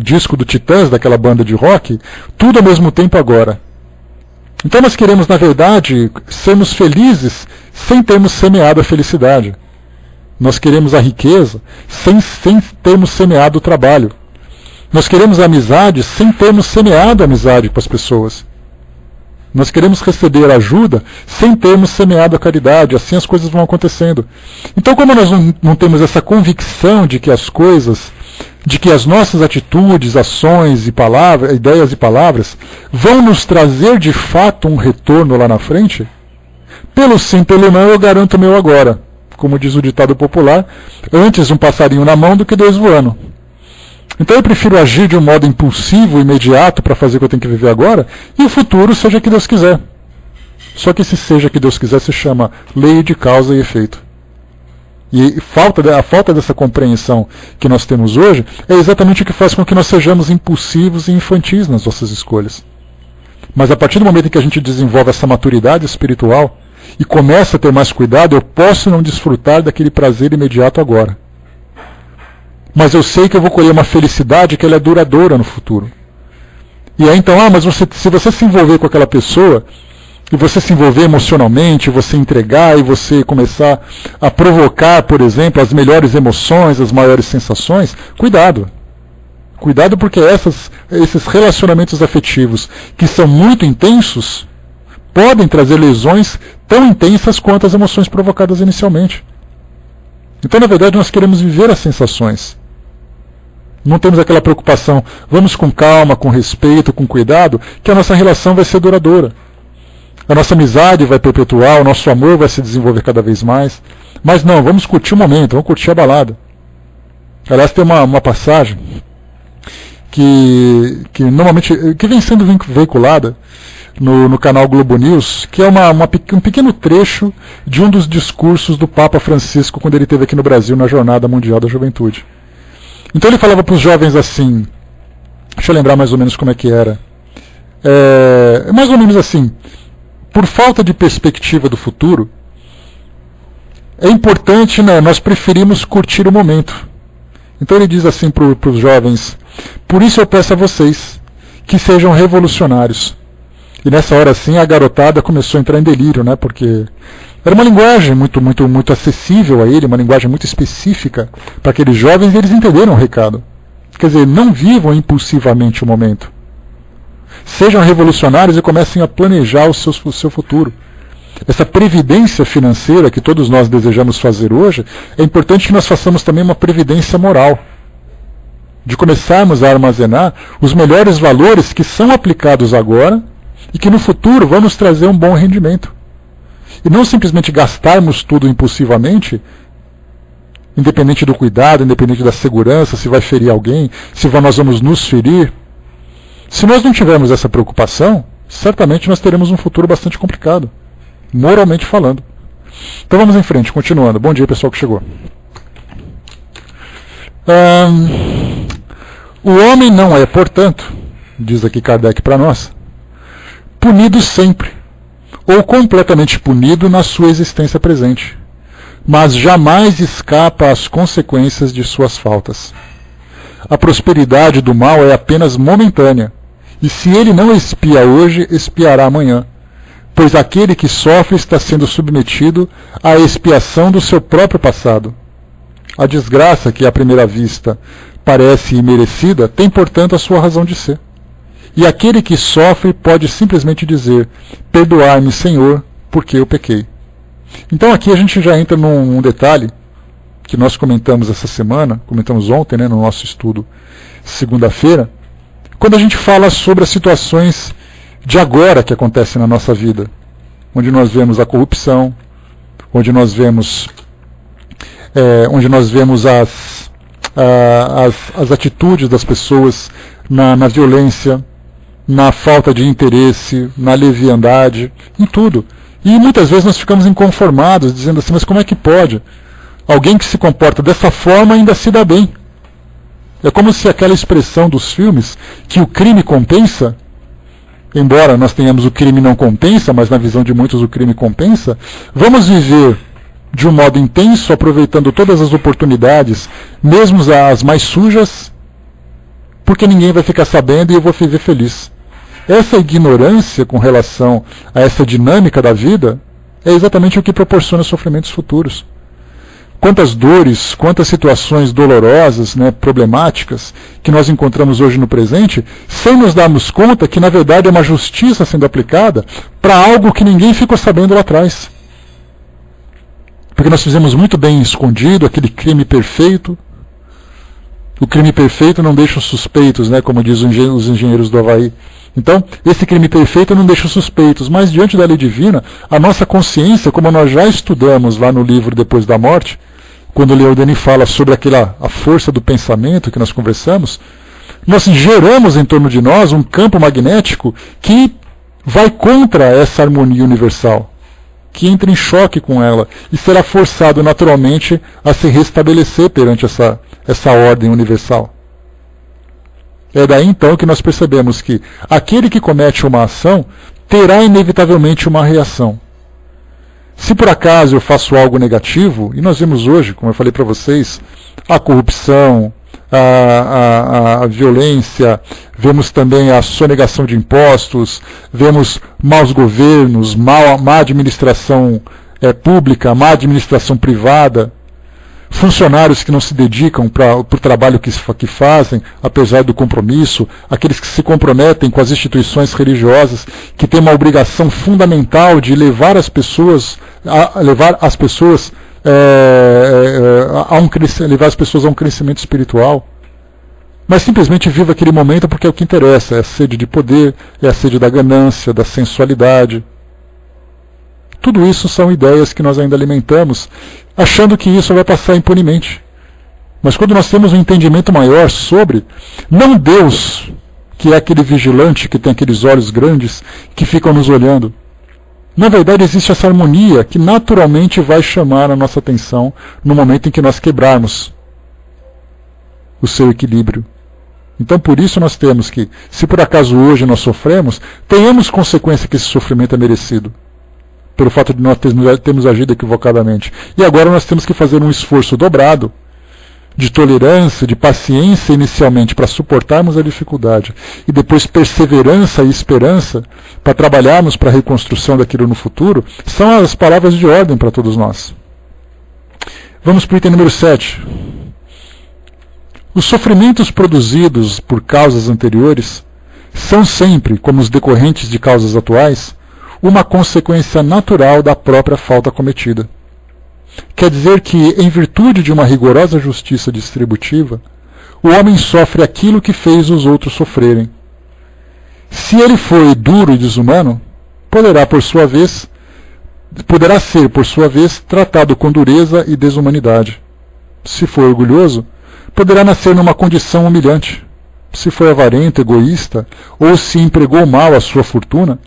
disco do Titãs, daquela banda de rock, tudo ao mesmo tempo agora. Então nós queremos, na verdade, sermos felizes sem termos semeado a felicidade. Nós queremos a riqueza sem termos semeado o trabalho. Nós queremos a amizade sem termos semeado a amizade com as pessoas. Nós queremos receber ajuda sem termos semeado a caridade. Assim as coisas vão acontecendo. Então, como nós não temos essa convicção de que as nossas atitudes, ações e palavras, ideias e palavras vão nos trazer de fato um retorno lá na frente, pelo sim, pelo não, eu garanto o meu agora. Como diz o ditado popular, antes um passarinho na mão do que 2 voando. Então eu prefiro agir de um modo impulsivo, imediato, para fazer o que eu tenho que viver agora, e o futuro seja que Deus quiser. Só que esse seja que Deus quiser se chama lei de causa e efeito. E a falta dessa compreensão que nós temos hoje é exatamente o que faz com que nós sejamos impulsivos e infantis nas nossas escolhas. Mas a partir do momento em que a gente desenvolve essa maturidade espiritual e começa a ter mais cuidado, eu posso não desfrutar daquele prazer imediato agora. Mas eu sei que eu vou colher uma felicidade que ela é duradoura no futuro. E aí então, mas se você se envolver com aquela pessoa, e você se envolver emocionalmente, você entregar e você começar a provocar, por exemplo, as melhores emoções, as maiores sensações, cuidado. Cuidado porque esses relacionamentos afetivos que são muito intensos podem trazer lesões tão intensas quanto as emoções provocadas inicialmente. Então, na verdade, nós queremos viver as sensações. Não temos aquela preocupação, vamos com calma, com respeito, com cuidado, que a nossa relação vai ser duradoura. A nossa amizade vai perpetuar, o nosso amor vai se desenvolver cada vez mais. Mas não, vamos curtir o momento, vamos curtir a balada. Aliás, tem uma passagem que normalmente que vem sendo veiculada no canal Globo News, que é um pequeno trecho de um dos discursos do Papa Francisco quando ele esteve aqui no Brasil na Jornada Mundial da Juventude. Então ele falava para os jovens assim, deixa eu lembrar mais ou menos como é que era. Mais ou menos assim, por falta de perspectiva do futuro, é importante, né, nós preferimos curtir o momento. Então ele diz assim para os jovens, por isso eu peço a vocês que sejam revolucionários. E nessa hora assim a garotada começou a entrar em delírio, né, porque era uma linguagem muito acessível a ele, uma linguagem muito específica para aqueles jovens, e eles entenderam o recado. Quer dizer, não vivam impulsivamente o momento. Sejam revolucionários e comecem a planejar o seu futuro. Essa previdência financeira que todos nós desejamos fazer hoje, é importante que nós façamos também uma previdência moral. De começarmos a armazenar os melhores valores que são aplicados agora e que no futuro vão nos trazer um bom rendimento. E não simplesmente gastarmos tudo impulsivamente, independente do cuidado, independente da segurança, se vai ferir alguém, se nós vamos nos ferir. Se nós não tivermos essa preocupação, certamente nós teremos um futuro bastante complicado, moralmente falando. Então vamos em frente, continuando. Bom dia, pessoal que chegou. O homem não é, portanto, diz aqui Kardec para nós, punido sempre, ou completamente punido na sua existência presente, mas jamais escapa às consequências de suas faltas. a prosperidade do mal é apenas momentânea, e se ele não expia hoje, expiará amanhã, pois aquele que sofre está sendo submetido à expiação do seu próprio passado. A desgraça que, à primeira vista, parece imerecida, tem, portanto, a sua razão de ser. E aquele que sofre pode simplesmente dizer: perdoai-me, Senhor, porque eu pequei. Então aqui a gente já entra num detalhe que nós comentamos essa semana, comentamos ontem, no nosso estudo segunda-feira, quando a gente fala sobre as situações de agora que acontecem na nossa vida, onde nós vemos a corrupção, onde nós vemos as atitudes das pessoas na violência, na falta de interesse, na leviandade, em tudo. E muitas vezes nós ficamos inconformados, dizendo assim: mas como é que pode? Alguém que se comporta dessa forma ainda se dá bem. É como se aquela expressão dos filmes, que o crime compensa, embora nós tenhamos o crime não compensa, mas na visão de muitos o crime compensa, vamos viver de um modo intenso, aproveitando todas as oportunidades, mesmo as mais sujas, porque ninguém vai ficar sabendo e eu vou viver feliz. Essa ignorância com relação a essa dinâmica da vida é exatamente o que proporciona sofrimentos futuros. Quantas dores, quantas situações dolorosas, problemáticas, que nós encontramos hoje no presente, sem nos darmos conta que na verdade é uma justiça sendo aplicada para algo que ninguém ficou sabendo lá atrás. Porque nós fizemos muito bem escondido aquele crime perfeito. O crime perfeito não deixa os suspeitos, como dizem os engenheiros do Havaí. Então, esse crime perfeito não deixa os suspeitos, mas diante da lei divina, a nossa consciência, como nós já estudamos lá no livro Depois da Morte, quando o Leodani fala sobre a força do pensamento que nós conversamos, nós geramos em torno de nós um campo magnético que vai contra essa harmonia universal, que entra em choque com ela e será forçado naturalmente a se restabelecer perante essa ordem universal. É daí então que nós percebemos que aquele que comete uma ação terá inevitavelmente uma reação. Se por acaso eu faço algo negativo, e nós vemos hoje, como eu falei para vocês, a corrupção, a violência, vemos também a sonegação de impostos, vemos maus governos, má administração pública, má administração privada, funcionários que não se dedicam para o trabalho que fazem, apesar do compromisso, aqueles que se comprometem com as instituições religiosas, que têm uma obrigação fundamental de levar as pessoas a um crescimento espiritual, mas simplesmente vive aquele momento porque é o que interessa, é a sede de poder, é a sede da ganância, da sensualidade. Tudo isso são ideias que nós ainda alimentamos, achando que isso vai passar impunemente. Mas quando nós temos um entendimento maior sobre, não Deus, que é aquele vigilante que tem aqueles olhos grandes que ficam nos olhando. Na verdade existe essa harmonia que naturalmente vai chamar a nossa atenção no momento em que nós quebrarmos o seu equilíbrio. Então por isso nós temos que, se por acaso hoje nós sofremos, tenhamos consequência que esse sofrimento é merecido, pelo fato de nós termos agido equivocadamente. E agora nós temos que fazer um esforço dobrado de tolerância, de paciência inicialmente para suportarmos a dificuldade, e depois perseverança e esperança para trabalharmos para a reconstrução daquilo no futuro, são as palavras de ordem para todos nós. Vamos para o item número 7. Os sofrimentos produzidos por causas anteriores são sempre, como os decorrentes de causas atuais, uma consequência natural da própria falta cometida. Quer dizer que, em virtude de uma rigorosa justiça distributiva, o homem sofre aquilo que fez os outros sofrerem. Se ele foi duro e desumano, poderá ser, por sua vez, tratado com dureza e desumanidade. Se for orgulhoso, poderá nascer numa condição humilhante. Se foi avarento, egoísta, ou se empregou mal a sua fortuna,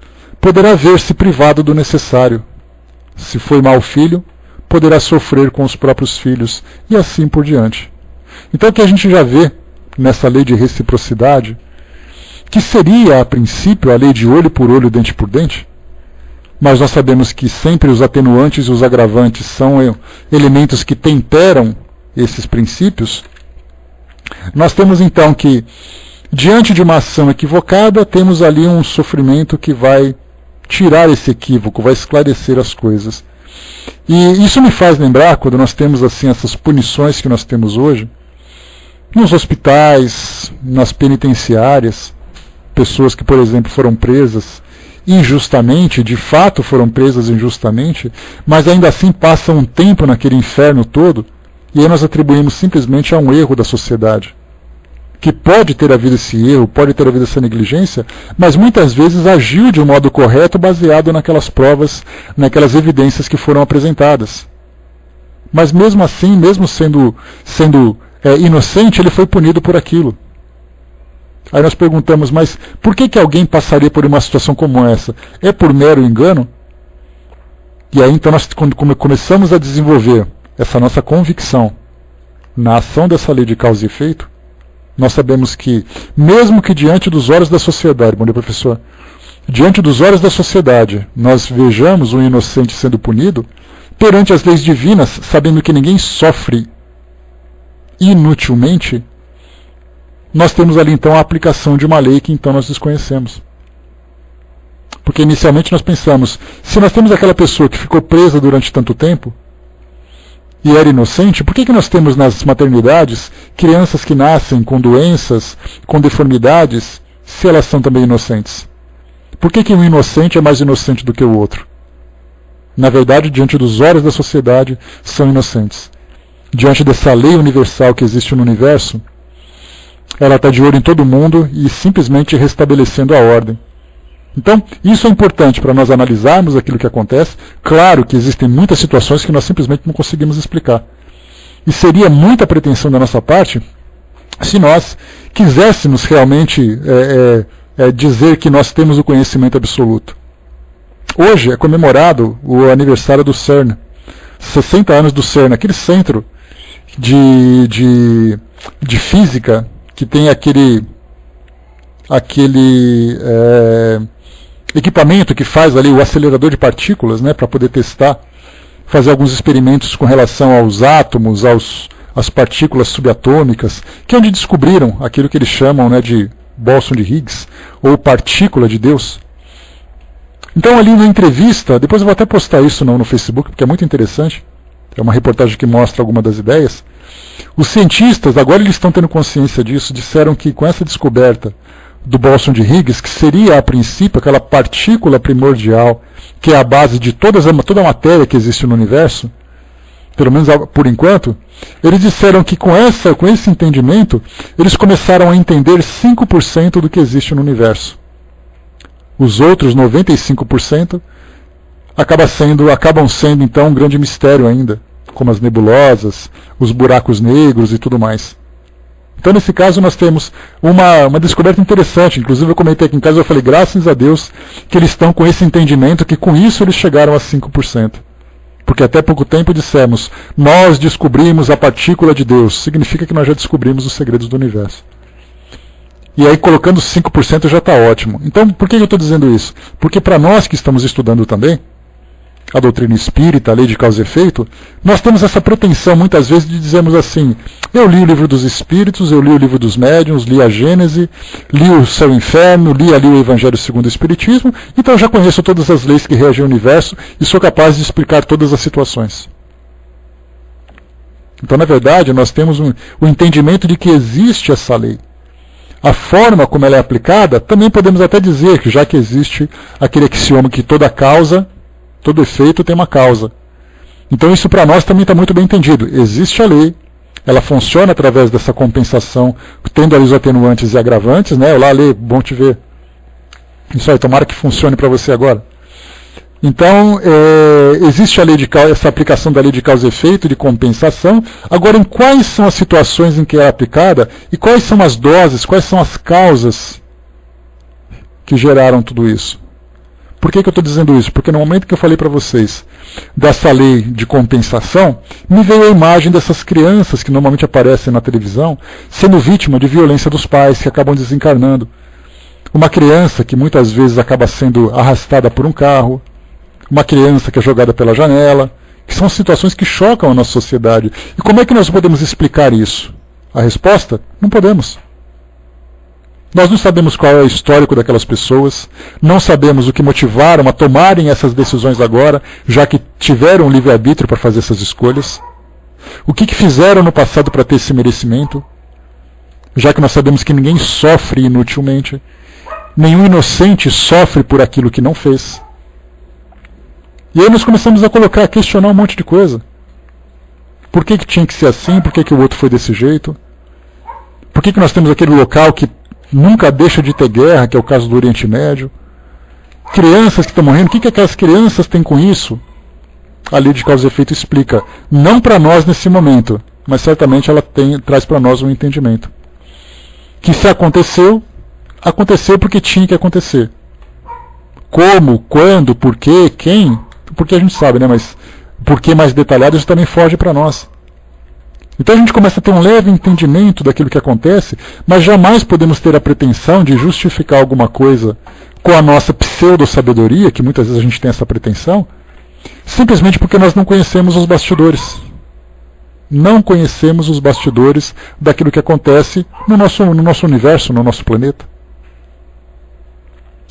poderá ver-se privado do necessário. Se foi mau filho, poderá sofrer com os próprios filhos, e assim por diante. Então o que a gente já vê nessa lei de reciprocidade, que seria a princípio a lei de olho por olho, dente por dente, mas nós sabemos que sempre os atenuantes e os agravantes são elementos que temperam esses princípios, Nós temos então que, diante de uma ação equivocada, temos ali um sofrimento que vai tirar esse equívoco, vai esclarecer as coisas. E isso me faz lembrar, quando nós temos assim essas punições que nós temos hoje, nos hospitais, nas penitenciárias, pessoas que, por exemplo, foram presas injustamente, de fato foram presas injustamente, mas ainda assim passam um tempo naquele inferno todo, e aí nós atribuímos simplesmente a um erro da sociedade. Que pode ter havido esse erro, pode ter havido essa negligência, mas muitas vezes agiu de um modo correto baseado naquelas provas, naquelas evidências que foram apresentadas. Mas mesmo assim, mesmo sendo inocente, ele foi punido por aquilo. Aí nós perguntamos, mas por que alguém passaria por uma situação como essa? É por mero engano? E aí então nós, quando começamos a desenvolver essa nossa convicção na ação dessa lei de causa e efeito, nós sabemos que, mesmo que diante dos olhos da sociedade, bom dia, professor, diante dos olhos da sociedade, nós vejamos um inocente sendo punido, perante as leis divinas, sabendo que ninguém sofre inutilmente, nós temos ali então a aplicação de uma lei que então nós desconhecemos. Porque inicialmente nós pensamos, se nós temos aquela pessoa que ficou presa durante tanto tempo, e era inocente, por que nós temos nas maternidades crianças que nascem com doenças, com deformidades, se elas são também inocentes? Por que um inocente é mais inocente do que o outro? Na verdade, diante dos olhos da sociedade, são inocentes. Diante dessa lei universal que existe no universo, ela está de olho em todo mundo e simplesmente restabelecendo a ordem. Então, isso é importante para nós analisarmos aquilo que acontece. Claro que existem muitas situações que nós simplesmente não conseguimos explicar. E seria muita pretensão da nossa parte se nós quiséssemos realmente dizer que nós temos o conhecimento absoluto. Hoje é comemorado o aniversário do CERN. 60 anos do CERN, aquele centro de física que tem aquele equipamento que faz ali o acelerador de partículas, né, para poder testar, fazer alguns experimentos com relação aos átomos, às partículas subatômicas, que é onde descobriram aquilo que eles chamam, né, de bóson de Higgs, ou partícula de Deus. Então ali na entrevista, depois eu vou até postar isso no Facebook, porque é muito interessante, é uma reportagem que mostra algumas das ideias. Os cientistas, agora eles estão tendo consciência disso, disseram que com essa descoberta do bóson de Higgs, que seria a princípio aquela partícula primordial, que é a base de toda a matéria que existe no universo, pelo menos por enquanto, eles disseram que com esse entendimento, eles começaram a entender 5% do que existe no universo. Os outros 95% acabam sendo então um grande mistério ainda, como as nebulosas, os buracos negros e tudo mais. Então, nesse caso, nós temos uma descoberta interessante. Inclusive, eu comentei aqui em casa, eu falei, graças a Deus, que eles estão com esse entendimento, que com isso eles chegaram a 5%. Porque até pouco tempo dissemos, nós descobrimos a partícula de Deus. Significa que nós já descobrimos os segredos do universo. E aí, colocando 5% já está ótimo. Então, por que eu estou dizendo isso? Porque para nós que estamos estudando também a doutrina espírita, a lei de causa e efeito, nós temos essa pretensão muitas vezes de dizermos assim, eu li o livro dos espíritos, eu li o livro dos médiuns, li a Gênese, li o Céu e o Inferno, li ali o Evangelho segundo o Espiritismo, então eu já conheço todas as leis que regem o universo e sou capaz de explicar todas as situações. Então, na verdade, nós temos o entendimento de que existe essa lei. A forma como ela é aplicada, também podemos até dizer que já que existe aquele axioma que toda causa, todo efeito tem uma causa. Então isso para nós também está muito bem entendido. Existe a lei, ela funciona através dessa compensação, tendo ali os atenuantes e agravantes, né? Olá, Lê, bom te ver. Isso aí, tomara que funcione para você agora. Então, existe a lei de causa, essa aplicação da lei de causa e efeito, de compensação. Agora, em quais são as situações em que é aplicada e quais são as doses, quais são as causas que geraram tudo isso? Por que eu estou dizendo isso? Porque no momento que eu falei para vocês dessa lei de compensação, me veio a imagem dessas crianças que normalmente aparecem na televisão, sendo vítima de violência dos pais, que acabam desencarnando. Uma criança que muitas vezes acaba sendo arrastada por um carro, uma criança que é jogada pela janela, que são situações que chocam a nossa sociedade. E como é que nós podemos explicar isso? a resposta? Não podemos. Nós não sabemos qual é o histórico daquelas pessoas, não sabemos o que motivaram a tomarem essas decisões agora, já que tiveram livre-arbítrio para fazer essas escolhas. O que fizeram no passado para ter esse merecimento, já que nós sabemos que ninguém sofre inutilmente, nenhum inocente sofre por aquilo que não fez. E aí nós começamos a questionar um monte de coisa. Por que tinha que ser assim? Por que o outro foi desse jeito? Por que nós temos aquele local que nunca deixa de ter guerra, que é o caso do Oriente Médio? Crianças que estão morrendo, o que aquelas crianças têm com isso? A lei de causa e efeito explica. Não para nós nesse momento, mas certamente ela traz para nós um entendimento. Que se aconteceu, aconteceu porque tinha que acontecer. Como, quando, por quê, quem? Porque a gente sabe, né? Mas por que mais detalhado, isso também foge para nós. Então a gente começa a ter um leve entendimento daquilo que acontece, mas jamais podemos ter a pretensão de justificar alguma coisa com a nossa pseudo-sabedoria, que muitas vezes a gente tem essa pretensão, simplesmente porque nós não conhecemos os bastidores. Não conhecemos os bastidores daquilo que acontece no nosso universo, no nosso planeta.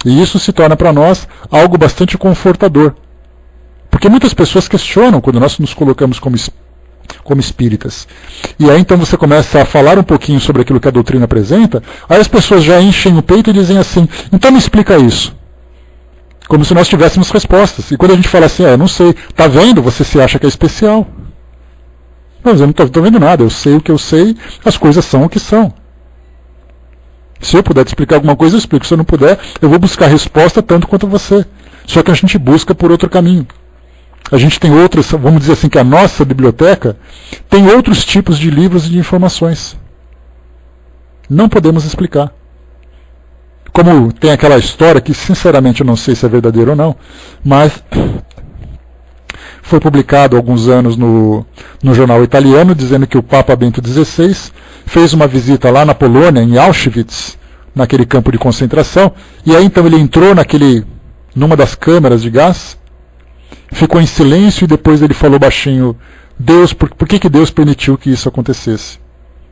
E isso se torna para nós algo bastante confortador. Porque muitas pessoas questionam quando nós nos colocamos como espíritas. E aí então você começa a falar um pouquinho sobre aquilo que a doutrina apresenta, aí as pessoas já enchem o peito e dizem assim, então me explica isso. Como se nós tivéssemos respostas. E quando a gente fala assim, eu não sei, tá vendo? Você se acha que é especial. Mas eu não estou vendo nada, eu sei o que eu sei, as coisas são o que são. Se eu puder te explicar alguma coisa, eu explico. Se eu não puder, eu vou buscar a resposta tanto quanto você. Só que a gente busca por outro caminho. A gente tem outras, vamos dizer assim, que a nossa biblioteca tem outros tipos de livros e de informações. Não podemos explicar. Como tem aquela história que, sinceramente, eu não sei se é verdadeira ou não, mas foi publicado há alguns anos no jornal italiano, dizendo que o Papa Bento XVI fez uma visita lá na Polônia, em Auschwitz, naquele campo de concentração, e aí então ele entrou numa das câmaras de gás, ficou em silêncio e depois ele falou baixinho, Deus, por que Deus permitiu que isso acontecesse?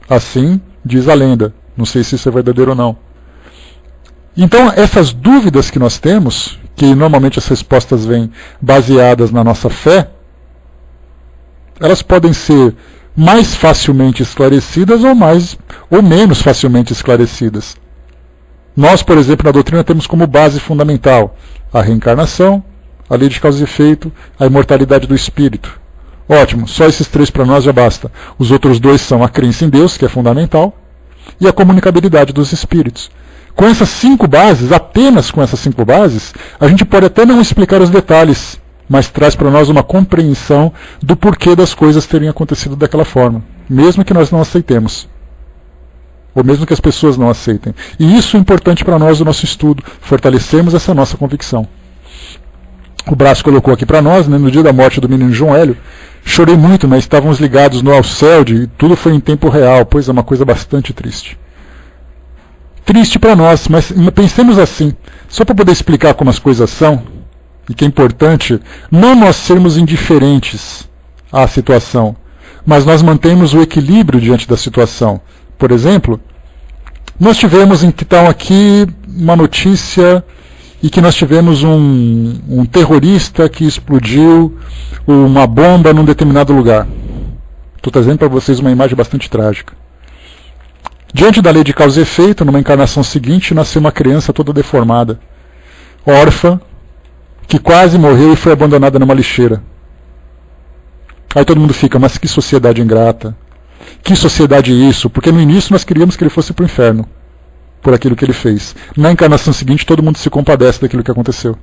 Assim diz a lenda, não sei se isso é verdadeiro ou não. Então essas dúvidas que nós temos, que normalmente as respostas vêm baseadas na nossa fé, elas podem ser mais facilmente esclarecidas ou menos facilmente esclarecidas. Nós, por exemplo, na doutrina temos como base fundamental a reencarnação, a lei de causa e efeito, a imortalidade do espírito. Ótimo, só esses três para nós já basta. Os outros dois são a crença em Deus, que é fundamental, e a comunicabilidade dos espíritos. Com essas 5 bases, apenas com essas 5 bases, a gente pode até não explicar os detalhes, mas traz para nós uma compreensão do porquê das coisas terem acontecido daquela forma, mesmo que nós não aceitemos, ou mesmo que as pessoas não aceitem. E isso é importante para nós no nosso estudo, fortalecermos essa nossa convicção. O Brás colocou aqui para nós, no dia da morte do menino João Hélio, chorei muito, mas estávamos ligados no Alcelde e tudo foi em tempo real, pois é uma coisa bastante triste. Triste para nós, mas pensemos assim, só para poder explicar como as coisas são, e que é importante não nós sermos indiferentes à situação, mas nós mantemos o equilíbrio diante da situação. Por exemplo, nós tivemos então aqui uma notícia e que nós tivemos um terrorista que explodiu uma bomba num determinado lugar. Estou trazendo para vocês uma imagem bastante trágica. Diante da lei de causa e efeito, numa encarnação seguinte, nasceu uma criança toda deformada, órfã, que quase morreu e foi abandonada numa lixeira. Aí todo mundo fica, mas que sociedade ingrata, que sociedade isso, porque no início nós queríamos que ele fosse para o inferno, por aquilo que ele fez. Na encarnação seguinte, todo mundo se compadece daquilo que aconteceu.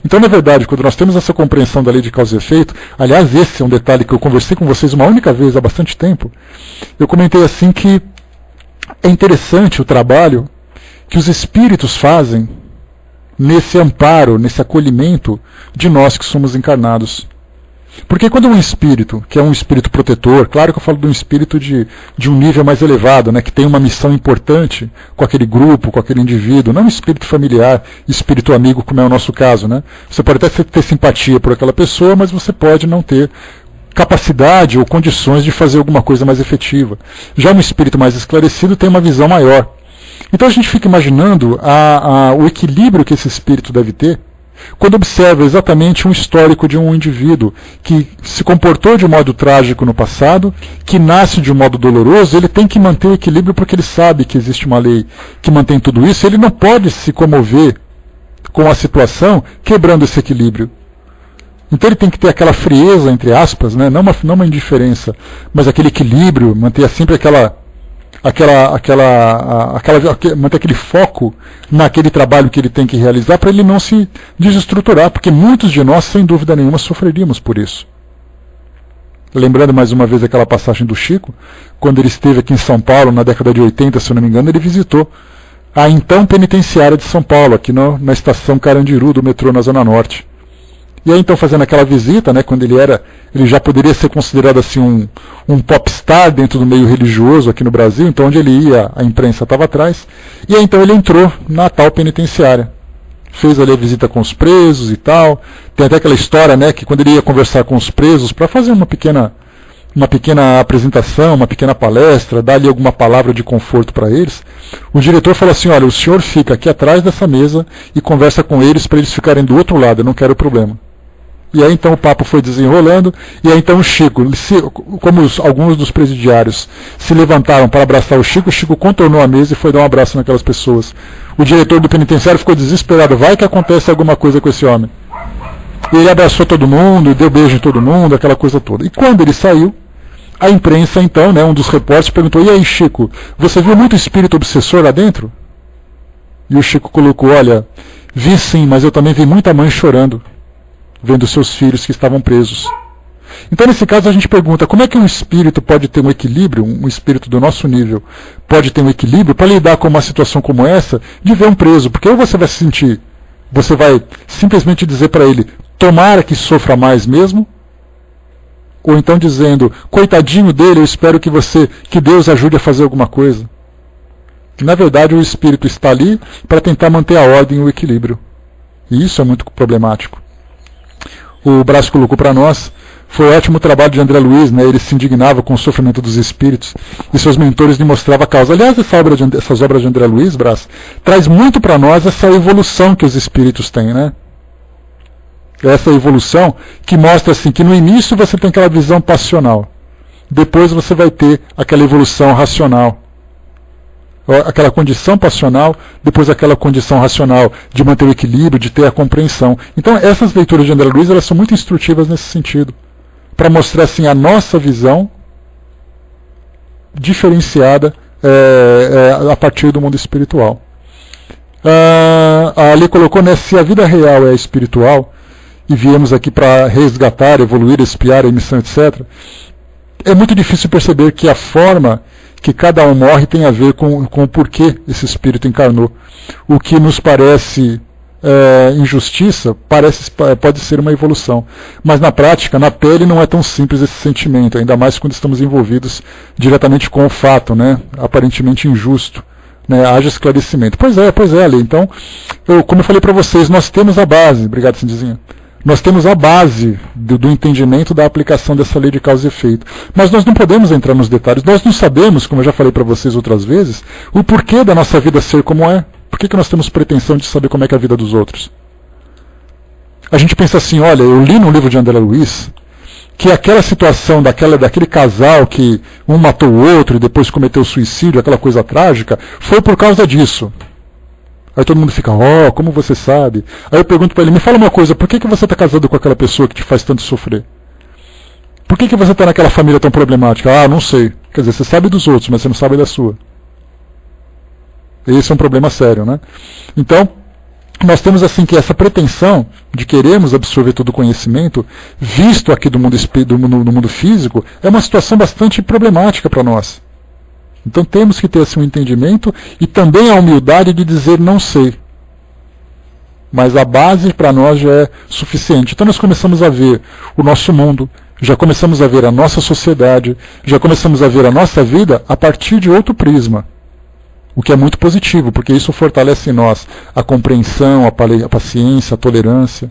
Então, na verdade, quando nós temos essa compreensão da lei de causa e efeito, aliás, esse é um detalhe que eu conversei com vocês uma única vez há bastante tempo, eu comentei assim que é interessante o trabalho que os espíritos fazem nesse amparo, nesse acolhimento de nós que somos encarnados. Porque quando um espírito, que é um espírito protetor, claro que eu falo de um espírito de um nível mais elevado, né, que tem uma missão importante com aquele grupo, com aquele indivíduo, não um espírito familiar, espírito amigo, como é o nosso caso, né? Você pode até ter simpatia por aquela pessoa, mas você pode não ter capacidade ou condições de fazer alguma coisa mais efetiva. Já um espírito mais esclarecido tem uma visão maior. Então a gente fica imaginando o equilíbrio que esse espírito deve ter quando observa exatamente um histórico de um indivíduo que se comportou de modo trágico no passado, que nasce de um modo doloroso. Ele tem que manter o equilíbrio porque ele sabe que existe uma lei que mantém tudo isso. Ele não pode se comover com a situação quebrando esse equilíbrio. Então ele tem que ter aquela frieza, entre aspas, né? não uma indiferença, mas aquele equilíbrio, manter sempre manter aquele foco naquele trabalho que ele tem que realizar para ele não se desestruturar, porque muitos de nós, sem dúvida nenhuma, sofreríamos por isso. Lembrando mais uma vez aquela passagem do Chico, quando ele esteve aqui em São Paulo, na década de 80, se eu não me engano, ele visitou a então penitenciária de São Paulo, aqui na estação Carandiru do metrô na Zona Norte. E aí então fazendo aquela visita, né, quando ele já poderia ser considerado assim um popstar dentro do meio religioso aqui no Brasil, então onde ele ia, a imprensa estava atrás, e aí então ele entrou na tal penitenciária. Fez ali a visita com os presos e tal. Tem até aquela história, né, que quando ele ia conversar com os presos para fazer uma pequena apresentação, uma pequena palestra, dar ali alguma palavra de conforto para eles, o diretor falou assim: olha, o senhor fica aqui atrás dessa mesa e conversa com eles para eles ficarem do outro lado, eu não quero problema. E aí então o papo foi desenrolando, e aí então o Chico, como alguns dos presidiários se levantaram para abraçar o Chico contornou a mesa e foi dar um abraço naquelas pessoas. O diretor do penitenciário ficou desesperado: vai que acontece alguma coisa com esse homem. E ele abraçou todo mundo, deu beijo em todo mundo, aquela coisa toda. E quando ele saiu, a imprensa então, né, um dos repórteres perguntou: e aí, Chico, você viu muito espírito obsessor lá dentro? E o Chico colocou: olha, vi sim, mas eu também vi muita mãe chorando, vendo seus filhos que estavam presos. Então, nesse caso, a gente pergunta: como é que um espírito pode ter um equilíbrio, um espírito do nosso nível, pode ter um equilíbrio para lidar com uma situação como essa, de ver um preso? Porque ou você vai se sentir, você vai simplesmente dizer para ele: tomara que sofra mais mesmo, ou então dizendo: coitadinho dele, eu espero que Deus ajude a fazer alguma coisa. Na verdade, o espírito está ali para tentar manter a ordem e o equilíbrio. E isso é muito problemático. O Brás colocou para nós: foi ótimo o trabalho de André Luiz, né? Ele se indignava com o sofrimento dos espíritos e seus mentores lhe mostravam a causa. Aliás, essas obras de André Luiz, Brás, traz muito para nós essa evolução que os espíritos têm, né? Essa evolução que mostra assim, que no início você tem aquela visão passional, depois você vai ter aquela evolução racional. Aquela condição passional, depois aquela condição racional de manter o equilíbrio, de ter a compreensão. Então essas leituras de André Luiz, elas são muito instrutivas nesse sentido, para mostrar assim a nossa visão diferenciada a partir do mundo espiritual. Ali colocou, né, se a vida real é espiritual e viemos aqui para resgatar, evoluir, expiar a emissão, etc., é muito difícil perceber que a forma que cada um morre tem a ver com o porquê esse espírito encarnou. O que nos parece injustiça pode ser uma evolução. Mas na prática, na pele, não é tão simples esse sentimento, ainda mais quando estamos envolvidos diretamente com o fato, né, aparentemente injusto. Né, haja esclarecimento. Pois é, Ali. Então, como eu falei para vocês, nós temos a base. Obrigado, Cindizinha. Nós temos a base do entendimento da aplicação dessa lei de causa e efeito. Mas nós não podemos entrar nos detalhes. Nós não sabemos, como eu já falei para vocês outras vezes, o porquê da nossa vida ser como é. Por que nós temos pretensão de saber como é que é a vida dos outros? A gente pensa assim: olha, eu li no livro de André Luiz que aquela situação daquele casal que um matou o outro e depois cometeu suicídio, aquela coisa trágica, foi por causa disso. Aí todo mundo fica: como você sabe? Aí eu pergunto para ele: me fala uma coisa, por que você está casado com aquela pessoa que te faz tanto sofrer? Por que você está naquela família tão problemática? Não sei. Quer dizer, você sabe dos outros, mas você não sabe da sua. Esse é um problema sério, né? Então, nós temos assim que essa pretensão de queremos absorver todo o conhecimento, visto aqui do mundo físico, é uma situação bastante problemática para nós. Então temos que ter assim, um entendimento e também a humildade de dizer não sei. Mas a base para nós já é suficiente. Então nós começamos a ver o nosso mundo, já começamos a ver a nossa sociedade, já começamos a ver a nossa vida a partir de outro prisma. O que é muito positivo, porque isso fortalece em nós a compreensão, a paciência, a tolerância.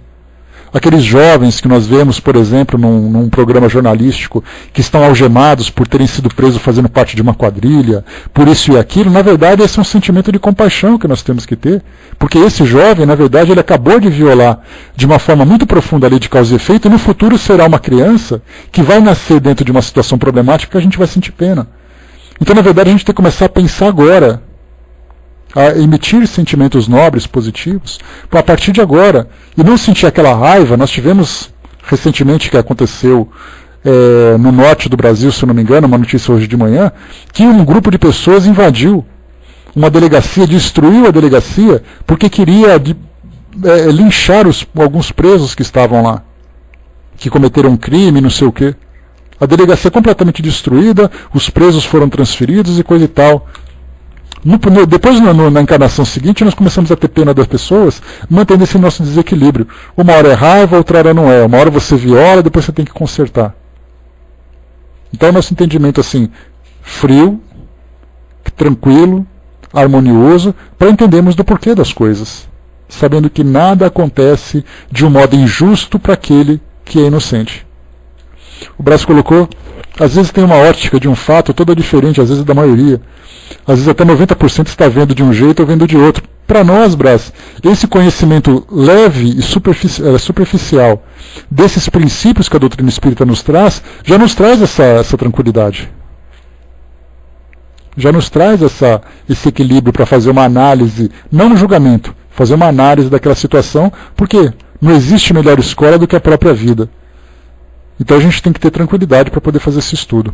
Aqueles jovens que nós vemos, por exemplo, num programa jornalístico, que estão algemados por terem sido presos fazendo parte de uma quadrilha, por isso e aquilo, na verdade esse é um sentimento de compaixão que nós temos que ter, porque esse jovem, na verdade, ele acabou de violar de uma forma muito profunda a lei de causa e efeito, e no futuro será uma criança que vai nascer dentro de uma situação problemática que a gente vai sentir pena. Então, na verdade, a gente tem que começar a pensar agora, a emitir sentimentos nobres, positivos, a partir de agora, e não sentir aquela raiva. Nós tivemos recentemente, que aconteceu no norte do Brasil, se não me engano, uma notícia hoje de manhã, que um grupo de pessoas invadiu uma delegacia, destruiu a delegacia, porque queria linchar alguns presos que estavam lá, que cometeram um crime, não sei o quê. A delegacia completamente destruída, os presos foram transferidos e coisa e tal. Depois, na encarnação seguinte, nós começamos a ter pena das pessoas, mantendo esse nosso desequilíbrio. Uma hora é raiva, outra hora não é. Uma hora você viola, depois você tem que consertar. Então, nosso entendimento assim, frio, tranquilo, harmonioso, para entendermos do porquê das coisas, sabendo que nada acontece de um modo injusto para aquele que é inocente. O Brás colocou, às vezes tem uma ótica de um fato toda diferente, às vezes da maioria. Às vezes até 90% está vendo de um jeito ou vendo de outro. Para nós, Brás, esse conhecimento leve e superficial desses princípios que a doutrina espírita nos traz, já nos traz essa tranquilidade. Já nos traz esse equilíbrio para fazer uma análise, não um julgamento, fazer uma análise daquela situação, porque não existe melhor escola do que a própria vida. Então a gente tem que ter tranquilidade para poder fazer esse estudo.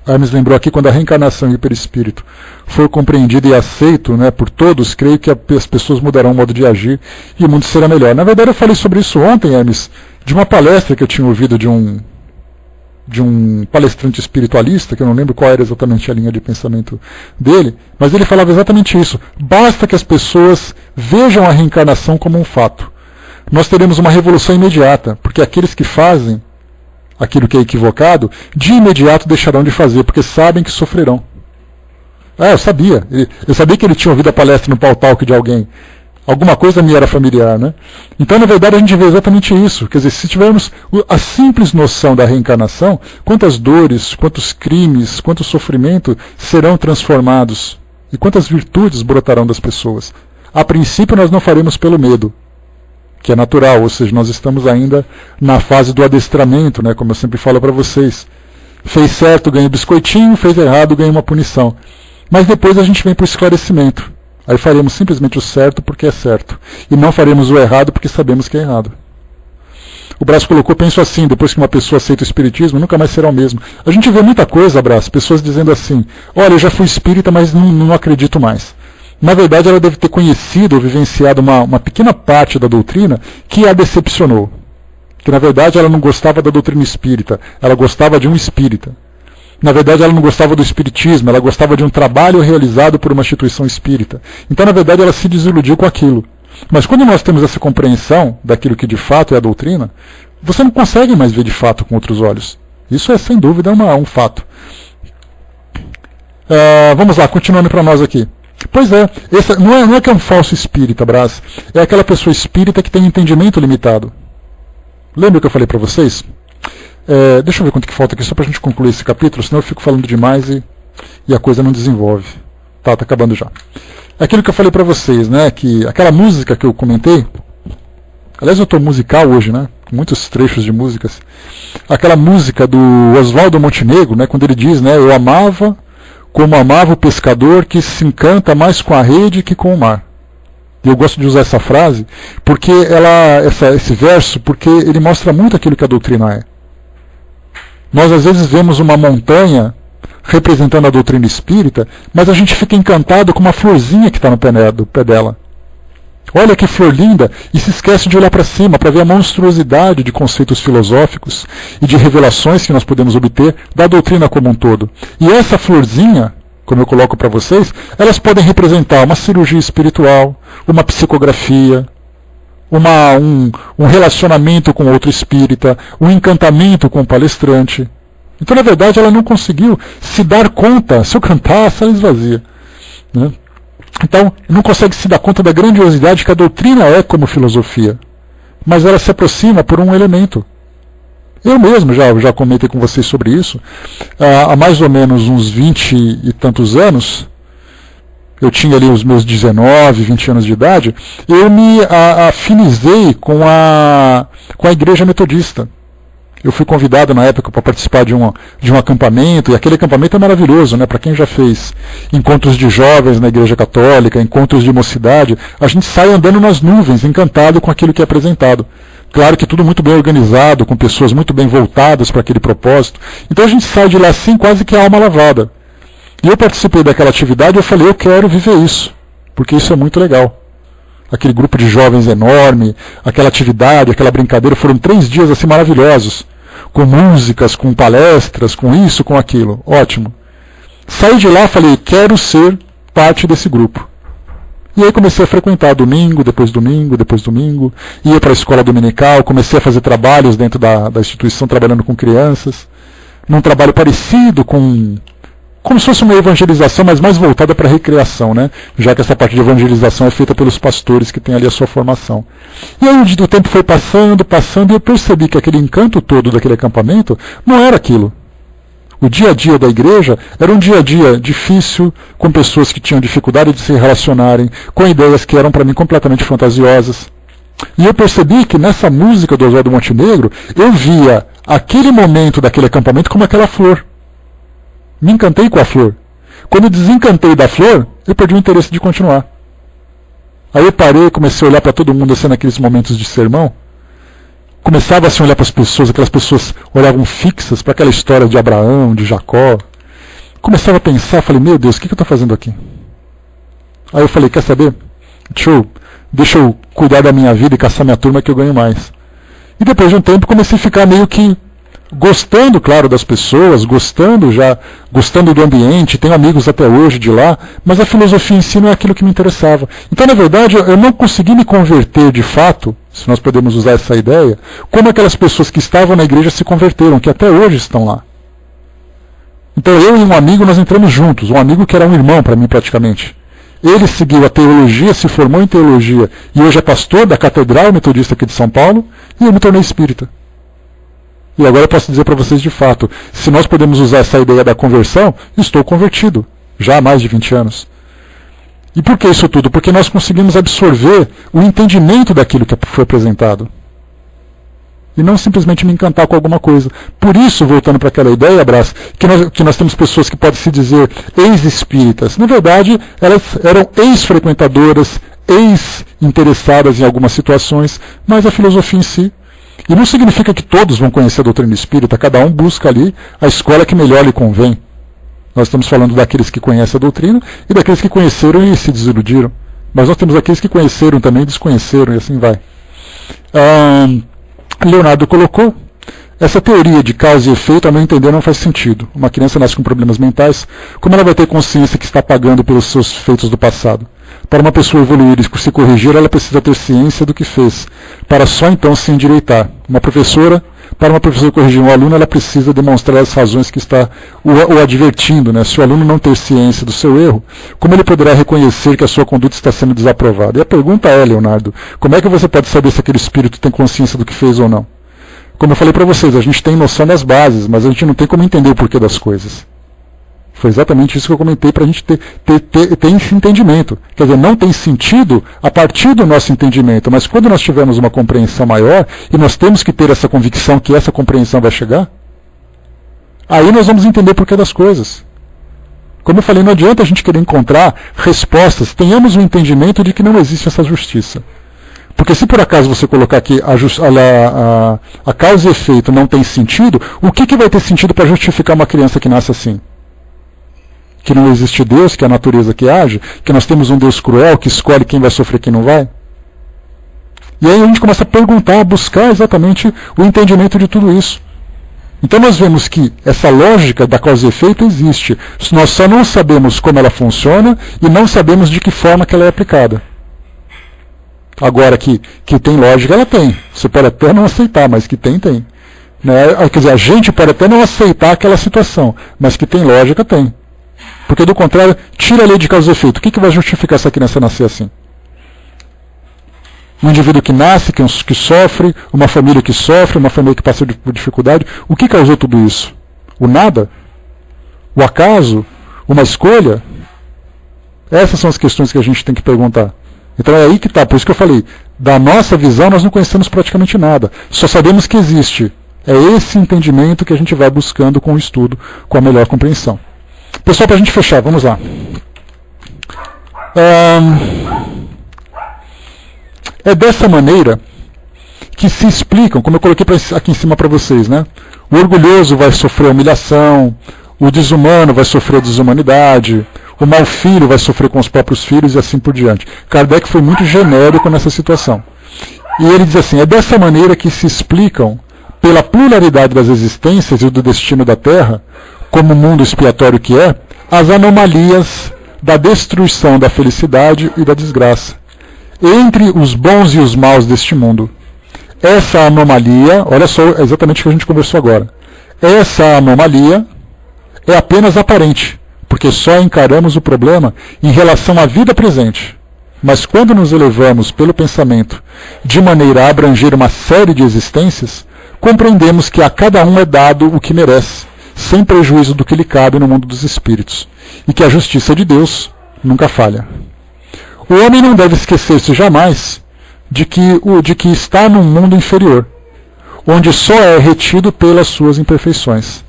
Hermes lembrou aqui, quando a reencarnação e o perispírito for compreendido e aceito, né, por todos, creio que as pessoas mudarão o modo de agir e o mundo será melhor. Na verdade, eu falei sobre isso ontem, Hermes, de uma palestra que eu tinha ouvido de um palestrante espiritualista, que eu não lembro qual era exatamente a linha de pensamento dele, mas ele falava exatamente isso. Basta que as pessoas vejam a reencarnação como um fato. Nós teremos uma revolução imediata, porque aqueles que fazem aquilo que é equivocado, de imediato deixarão de fazer, porque sabem que sofrerão. Eu sabia. Eu sabia que ele tinha ouvido a palestra no Pau Talk de alguém. Alguma coisa me era familiar, né? Então, na verdade, a gente vê exatamente isso. Quer dizer, se tivermos a simples noção da reencarnação, quantas dores, quantos crimes, quanto sofrimento serão transformados e quantas virtudes brotarão das pessoas. A princípio, nós não faremos pelo medo, que é natural, ou seja, nós estamos ainda na fase do adestramento, né, como eu sempre falo para vocês. Fez certo, ganha biscoitinho, fez errado, ganha uma punição. Mas depois a gente vem para o esclarecimento. Aí faremos simplesmente o certo porque é certo. E não faremos o errado porque sabemos que é errado. O Brás colocou, penso assim, depois que uma pessoa aceita o espiritismo, nunca mais será o mesmo. A gente vê muita coisa, Brás, pessoas dizendo assim, olha, eu já fui espírita, mas não acredito mais. Na verdade, ela deve ter conhecido ou vivenciado uma pequena parte da doutrina que a decepcionou. Que, na verdade, ela não gostava da doutrina espírita, ela gostava de um espírita. Na verdade, ela não gostava do espiritismo, ela gostava de um trabalho realizado por uma instituição espírita. Então, na verdade, ela se desiludiu com aquilo. Mas quando nós temos essa compreensão daquilo que de fato é a doutrina, você não consegue mais ver de fato com outros olhos. Isso é, sem dúvida, um fato. Vamos lá, continuando para nós aqui. Pois é, não é que é um falso espírita, Brás, é aquela pessoa espírita que tem entendimento limitado. Lembra que eu falei para vocês? Deixa eu ver quanto que falta aqui, só para a gente concluir esse capítulo, senão eu fico falando demais e a coisa não desenvolve. Tá acabando já. É aquilo que eu falei para vocês, né, que aquela música que eu comentei, aliás eu estou musical hoje, né, com muitos trechos de músicas, aquela música do Oswaldo Montenegro, né, quando ele diz, né, eu amava como amava o pescador que se encanta mais com a rede que com o mar. E eu gosto de usar essa frase, porque esse verso, porque ele mostra muito aquilo que a doutrina é. Nós às vezes vemos uma montanha representando a doutrina espírita, mas a gente fica encantado com uma florzinha que está no pé dela. Olha que flor linda, e se esquece de olhar para cima, para ver a monstruosidade de conceitos filosóficos e de revelações que nós podemos obter da doutrina como um todo. E essa florzinha, como eu coloco para vocês, elas podem representar uma cirurgia espiritual, uma psicografia, um relacionamento com outro espírita, um encantamento com o palestrante. Então, na verdade, ela não conseguiu se dar conta, se eu cantasse, ela esvazia, né? Então, não consegue se dar conta da grandiosidade que a doutrina é como filosofia. mas ela se aproxima por um elemento. Eu mesmo já comentei com vocês sobre isso. Há mais ou menos uns 20 e tantos anos, eu tinha ali os meus 19, 20 anos de idade, eu me afinizei com a igreja metodista. Eu fui convidado na época para participar de um acampamento, e aquele acampamento é maravilhoso, né? Para quem já fez encontros de jovens na igreja católica, encontros de mocidade, a gente sai andando nas nuvens, encantado com aquilo que é apresentado. Claro que tudo muito bem organizado, com pessoas muito bem voltadas para aquele propósito. Então a gente sai de lá assim, quase que a alma lavada. E eu participei daquela atividade e eu falei, eu quero viver isso, porque isso é muito legal. Aquele grupo de jovens enorme, aquela atividade, aquela brincadeira, foram 3 dias assim maravilhosos, com músicas, com palestras, com isso, com aquilo. Ótimo. Saí de lá e falei, quero ser parte desse grupo. E aí comecei a frequentar domingo, depois domingo, depois domingo, ia para a escola dominical, comecei a fazer trabalhos dentro da instituição, trabalhando com crianças, num trabalho parecido com... como se fosse uma evangelização, mas mais voltada para a recreação, né? Já que essa parte de evangelização é feita pelos pastores que têm ali a sua formação. E aí o tempo foi passando, e eu percebi que aquele encanto todo daquele acampamento não era aquilo. O dia a dia da igreja era um dia a dia difícil, com pessoas que tinham dificuldade de se relacionarem, com ideias que eram para mim completamente fantasiosas. E eu percebi que nessa música do Oswaldo Montenegro, eu via aquele momento daquele acampamento como aquela flor. Me encantei com a flor. Quando eu desencantei da flor, eu perdi o interesse de continuar. Aí eu parei, comecei a olhar para todo mundo assim naqueles momentos de sermão. Começava assim a olhar para as pessoas, aquelas pessoas olhavam fixas para aquela história de Abraão, de Jacó. Começava a pensar, falei, meu Deus, o que eu estou fazendo aqui? Aí eu falei, quer saber? Deixa eu cuidar da minha vida e caçar minha turma que eu ganho mais. E depois de um tempo comecei a ficar meio que gostando, claro, das pessoas, gostando do ambiente, tenho amigos até hoje de lá, mas a filosofia em si não é aquilo que me interessava. Então, na verdade, eu não consegui me converter de fato, se nós podemos usar essa ideia, como aquelas pessoas que estavam na igreja se converteram, que até hoje estão lá. Então, eu e um amigo, nós entramos juntos, um amigo que era um irmão para mim praticamente. Ele seguiu a teologia, se formou em teologia, e hoje é pastor da Catedral Metodista aqui de São Paulo, e eu me tornei espírita. E agora eu posso dizer para vocês de fato, se nós podemos usar essa ideia da conversão, estou convertido, já há mais de 20 anos. E por que isso tudo? Porque nós conseguimos absorver o entendimento daquilo que foi apresentado. E não simplesmente me encantar com alguma coisa. Por isso, voltando para aquela ideia, Brás, que nós temos pessoas que podem se dizer ex-espíritas. Na verdade, elas eram ex-frequentadoras, ex-interessadas em algumas situações, mas a filosofia em si. E não significa que todos vão conhecer a doutrina espírita, cada um busca ali a escola que melhor lhe convém. Nós estamos falando daqueles que conhecem a doutrina e daqueles que conheceram e se desiludiram. Mas nós temos aqueles que conheceram também e desconheceram, e assim vai. Leonardo colocou, essa teoria de causa e efeito, a meu entender, não faz sentido. Uma criança nasce com problemas mentais, como ela vai ter consciência que está pagando pelos seus feitos do passado? Para uma pessoa evoluir e se corrigir, ela precisa ter ciência do que fez, para só então se endireitar. Para uma professora corrigir um aluno, ela precisa demonstrar as razões que está o advertindo, né? Se o aluno não ter ciência do seu erro, como ele poderá reconhecer que a sua conduta está sendo desaprovada? E a pergunta é, Leonardo, como é que você pode saber se aquele espírito tem consciência do que fez ou não? Como eu falei para vocês, a gente tem noção das bases, mas a gente não tem como entender o porquê das coisas. Foi exatamente isso que eu comentei para a gente ter esse entendimento. Quer dizer, não tem sentido a partir do nosso entendimento, mas quando nós tivermos uma compreensão maior, e nós temos que ter essa convicção que essa compreensão vai chegar, aí nós vamos entender o porquê das coisas. Como eu falei, não adianta a gente querer encontrar respostas, tenhamos um entendimento de que não existe essa justiça. Porque se por acaso você colocar que a causa e efeito não tem sentido, o que vai ter sentido para justificar uma criança que nasce assim? Que não existe Deus, que é a natureza que age, que nós temos um Deus cruel, que escolhe quem vai sofrer e quem não vai? E aí a gente começa a perguntar, a buscar exatamente o entendimento de tudo isso. Então nós vemos que essa lógica da causa e efeito existe. Nós só não sabemos como ela funciona e não sabemos de que forma que ela é aplicada. Agora que tem lógica, ela tem. Você pode até não aceitar, mas que tem. Né? Quer dizer, a gente pode até não aceitar aquela situação, mas que tem lógica, tem. Porque do contrário, tira a lei de causa e efeito. O que vai justificar essa criança nascer assim? Um indivíduo que nasce, que sofre, uma família que sofre, uma família que passa por dificuldade. O que causou tudo isso? O nada? O acaso? Uma escolha? Essas são as questões que a gente tem que perguntar. Então é aí que está, por isso que eu falei, da nossa visão nós não conhecemos praticamente nada. Só sabemos que existe. É esse entendimento que a gente vai buscando com o estudo, com a melhor compreensão. Pessoal, para a gente fechar, vamos lá. É dessa maneira que se explicam, como eu coloquei aqui em cima para vocês, né? O orgulhoso vai sofrer humilhação, o desumano vai sofrer desumanidade, o mau filho vai sofrer com os próprios filhos e assim por diante. Kardec foi muito genérico nessa situação. E ele diz assim, é dessa maneira que se explicam, pela pluralidade das existências e do destino da Terra, como mundo expiatório que é, as anomalias da destruição da felicidade e da desgraça, entre os bons e os maus deste mundo. Essa anomalia, olha só exatamente o que a gente conversou agora, essa anomalia é apenas aparente, porque só encaramos o problema em relação à vida presente. Mas quando nos elevamos pelo pensamento de maneira a abranger uma série de existências, compreendemos que a cada um é dado o que merece, sem prejuízo do que lhe cabe no mundo dos espíritos, e que a justiça de Deus nunca falha. O homem não deve esquecer-se jamais de que está num mundo inferior, onde só é retido pelas suas imperfeições.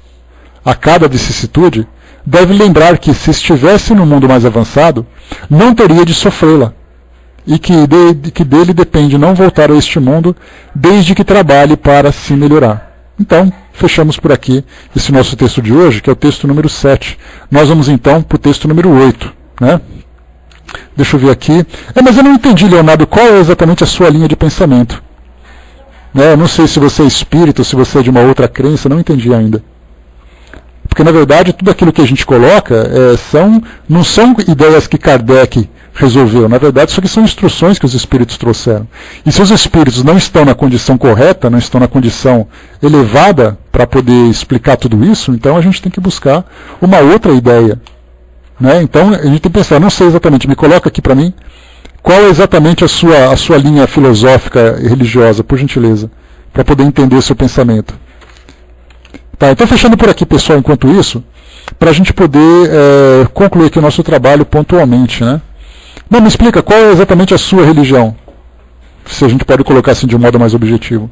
A cada vicissitude, deve lembrar que, se estivesse no mundo mais avançado, não teria de sofrê-la, e que dele depende não voltar a este mundo, desde que trabalhe para se melhorar. Então, fechamos por aqui esse nosso texto de hoje, que é o texto número 7. Nós vamos então para o texto número 8. Né? Deixa eu ver aqui. Mas eu não entendi, Leonardo, qual é exatamente a sua linha de pensamento. Eu não sei se você é espírita ou se você é de uma outra crença, não entendi ainda. Porque, na verdade, tudo aquilo que a gente coloca não são ideias que Kardec resolveu. Na verdade, isso aqui são instruções que os espíritos trouxeram. E se os espíritos não estão na condição correta, não estão na condição elevada para poder explicar tudo isso, então a gente tem que buscar uma outra ideia. Né? Então, a gente tem que pensar, não sei exatamente, me coloca aqui para mim, qual é exatamente a sua linha filosófica e religiosa, por gentileza, para poder entender o seu pensamento. Tá, então, fechando por aqui, pessoal, enquanto isso, para a gente poder concluir aqui o nosso trabalho pontualmente. Né? Não, me explica, qual é exatamente a sua religião? Se a gente pode colocar assim de um modo mais objetivo.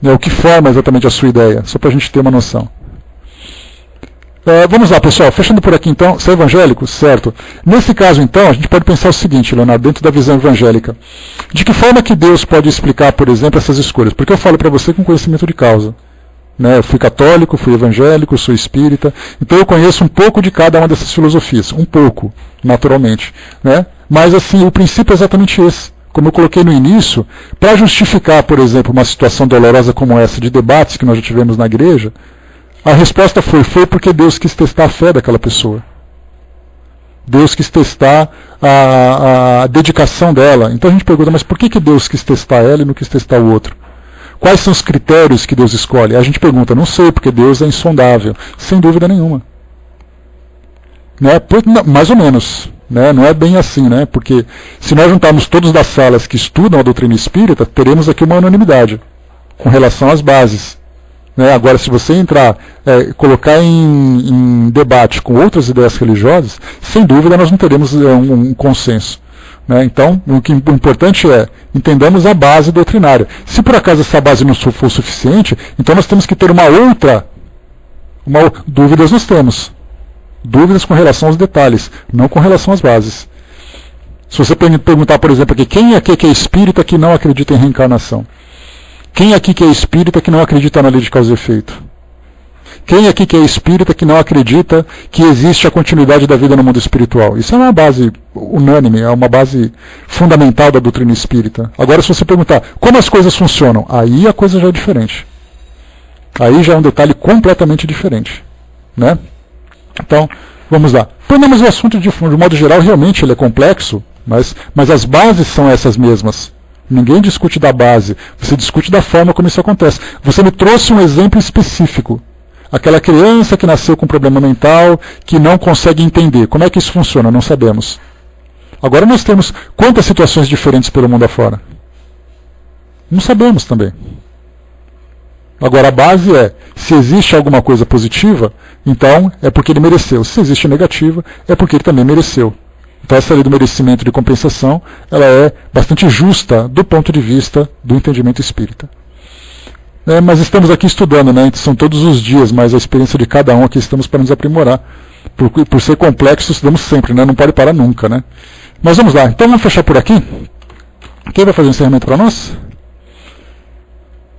O que forma exatamente a sua ideia? Só para a gente ter uma noção. Vamos lá, pessoal, fechando por aqui então, você é evangélico? Certo. Nesse caso então, a gente pode pensar o seguinte, Leonardo, dentro da visão evangélica. De que forma que Deus pode explicar, por exemplo, essas escolhas? Porque eu falo para você com conhecimento de causa. Né? Eu fui católico, fui evangélico, sou espírita, então eu conheço um pouco de cada uma dessas filosofias, um pouco, naturalmente. Né? Mas assim, o princípio é exatamente esse. Como eu coloquei no início, para justificar, por exemplo, uma situação dolorosa como essa de debates que nós já tivemos na igreja, a resposta foi porque Deus quis testar a fé daquela pessoa. Deus quis testar a dedicação dela. Então a gente pergunta, mas por que Deus quis testar ela e não quis testar o outro? Quais são os critérios que Deus escolhe? A gente pergunta, não sei, porque Deus é insondável. Sem dúvida nenhuma. Né? Mais ou menos. Né? Não é bem assim, né? Porque se nós juntarmos todos das salas que estudam a doutrina espírita, teremos aqui uma unanimidade com relação às bases. Agora, se você entrar, colocar em debate com outras ideias religiosas, sem dúvida nós não teremos um consenso. Né? Então, o importante é entendamos a base doutrinária. Se por acaso essa base não for suficiente, então nós temos que ter dúvidas nós temos. Dúvidas com relação aos detalhes, não com relação às bases. Se você perguntar, por exemplo, aqui, quem aqui que é espírita que não acredita em reencarnação? Quem aqui que é espírita que não acredita na lei de causa e efeito? Quem aqui que é espírita que não acredita que existe a continuidade da vida no mundo espiritual? Isso é uma base unânime, é uma base fundamental da doutrina espírita. Agora, se você perguntar como as coisas funcionam, aí a coisa já é diferente. Aí já é um detalhe completamente diferente. Né? Então, vamos lá. Mas o assunto, de modo geral, realmente ele é complexo, mas as bases são essas mesmas. Ninguém discute da base, você discute da forma como isso acontece. Você me trouxe um exemplo específico. Aquela criança que nasceu com problema mental, que não consegue entender. Como é que isso funciona? Não sabemos. Agora nós temos quantas situações diferentes pelo mundo afora? Não sabemos também. Agora a base é, se existe alguma coisa positiva, então é porque ele mereceu. Se existe negativa, é porque ele também mereceu. Então essa lei do merecimento e de compensação, ela é bastante justa do ponto de vista do entendimento espírita. Mas estamos aqui estudando, né? São todos os dias, mas a experiência de cada um aqui estamos para nos aprimorar. Por ser complexo, estudamos sempre, né? Não pode parar nunca, né? Mas vamos lá, então vamos fechar por aqui. Quem vai fazer o encerramento para nós?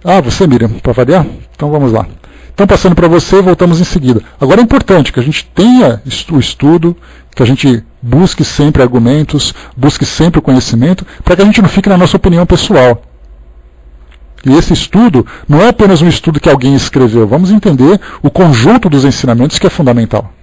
Ah, você, Miriam, para variar? Então vamos lá. Então, passando para você, voltamos em seguida. Agora é importante que a gente tenha o estudo, que a gente busque sempre argumentos, busque sempre o conhecimento, para que a gente não fique na nossa opinião pessoal. E esse estudo não é apenas um estudo que alguém escreveu. Vamos entender o conjunto dos ensinamentos que é fundamental.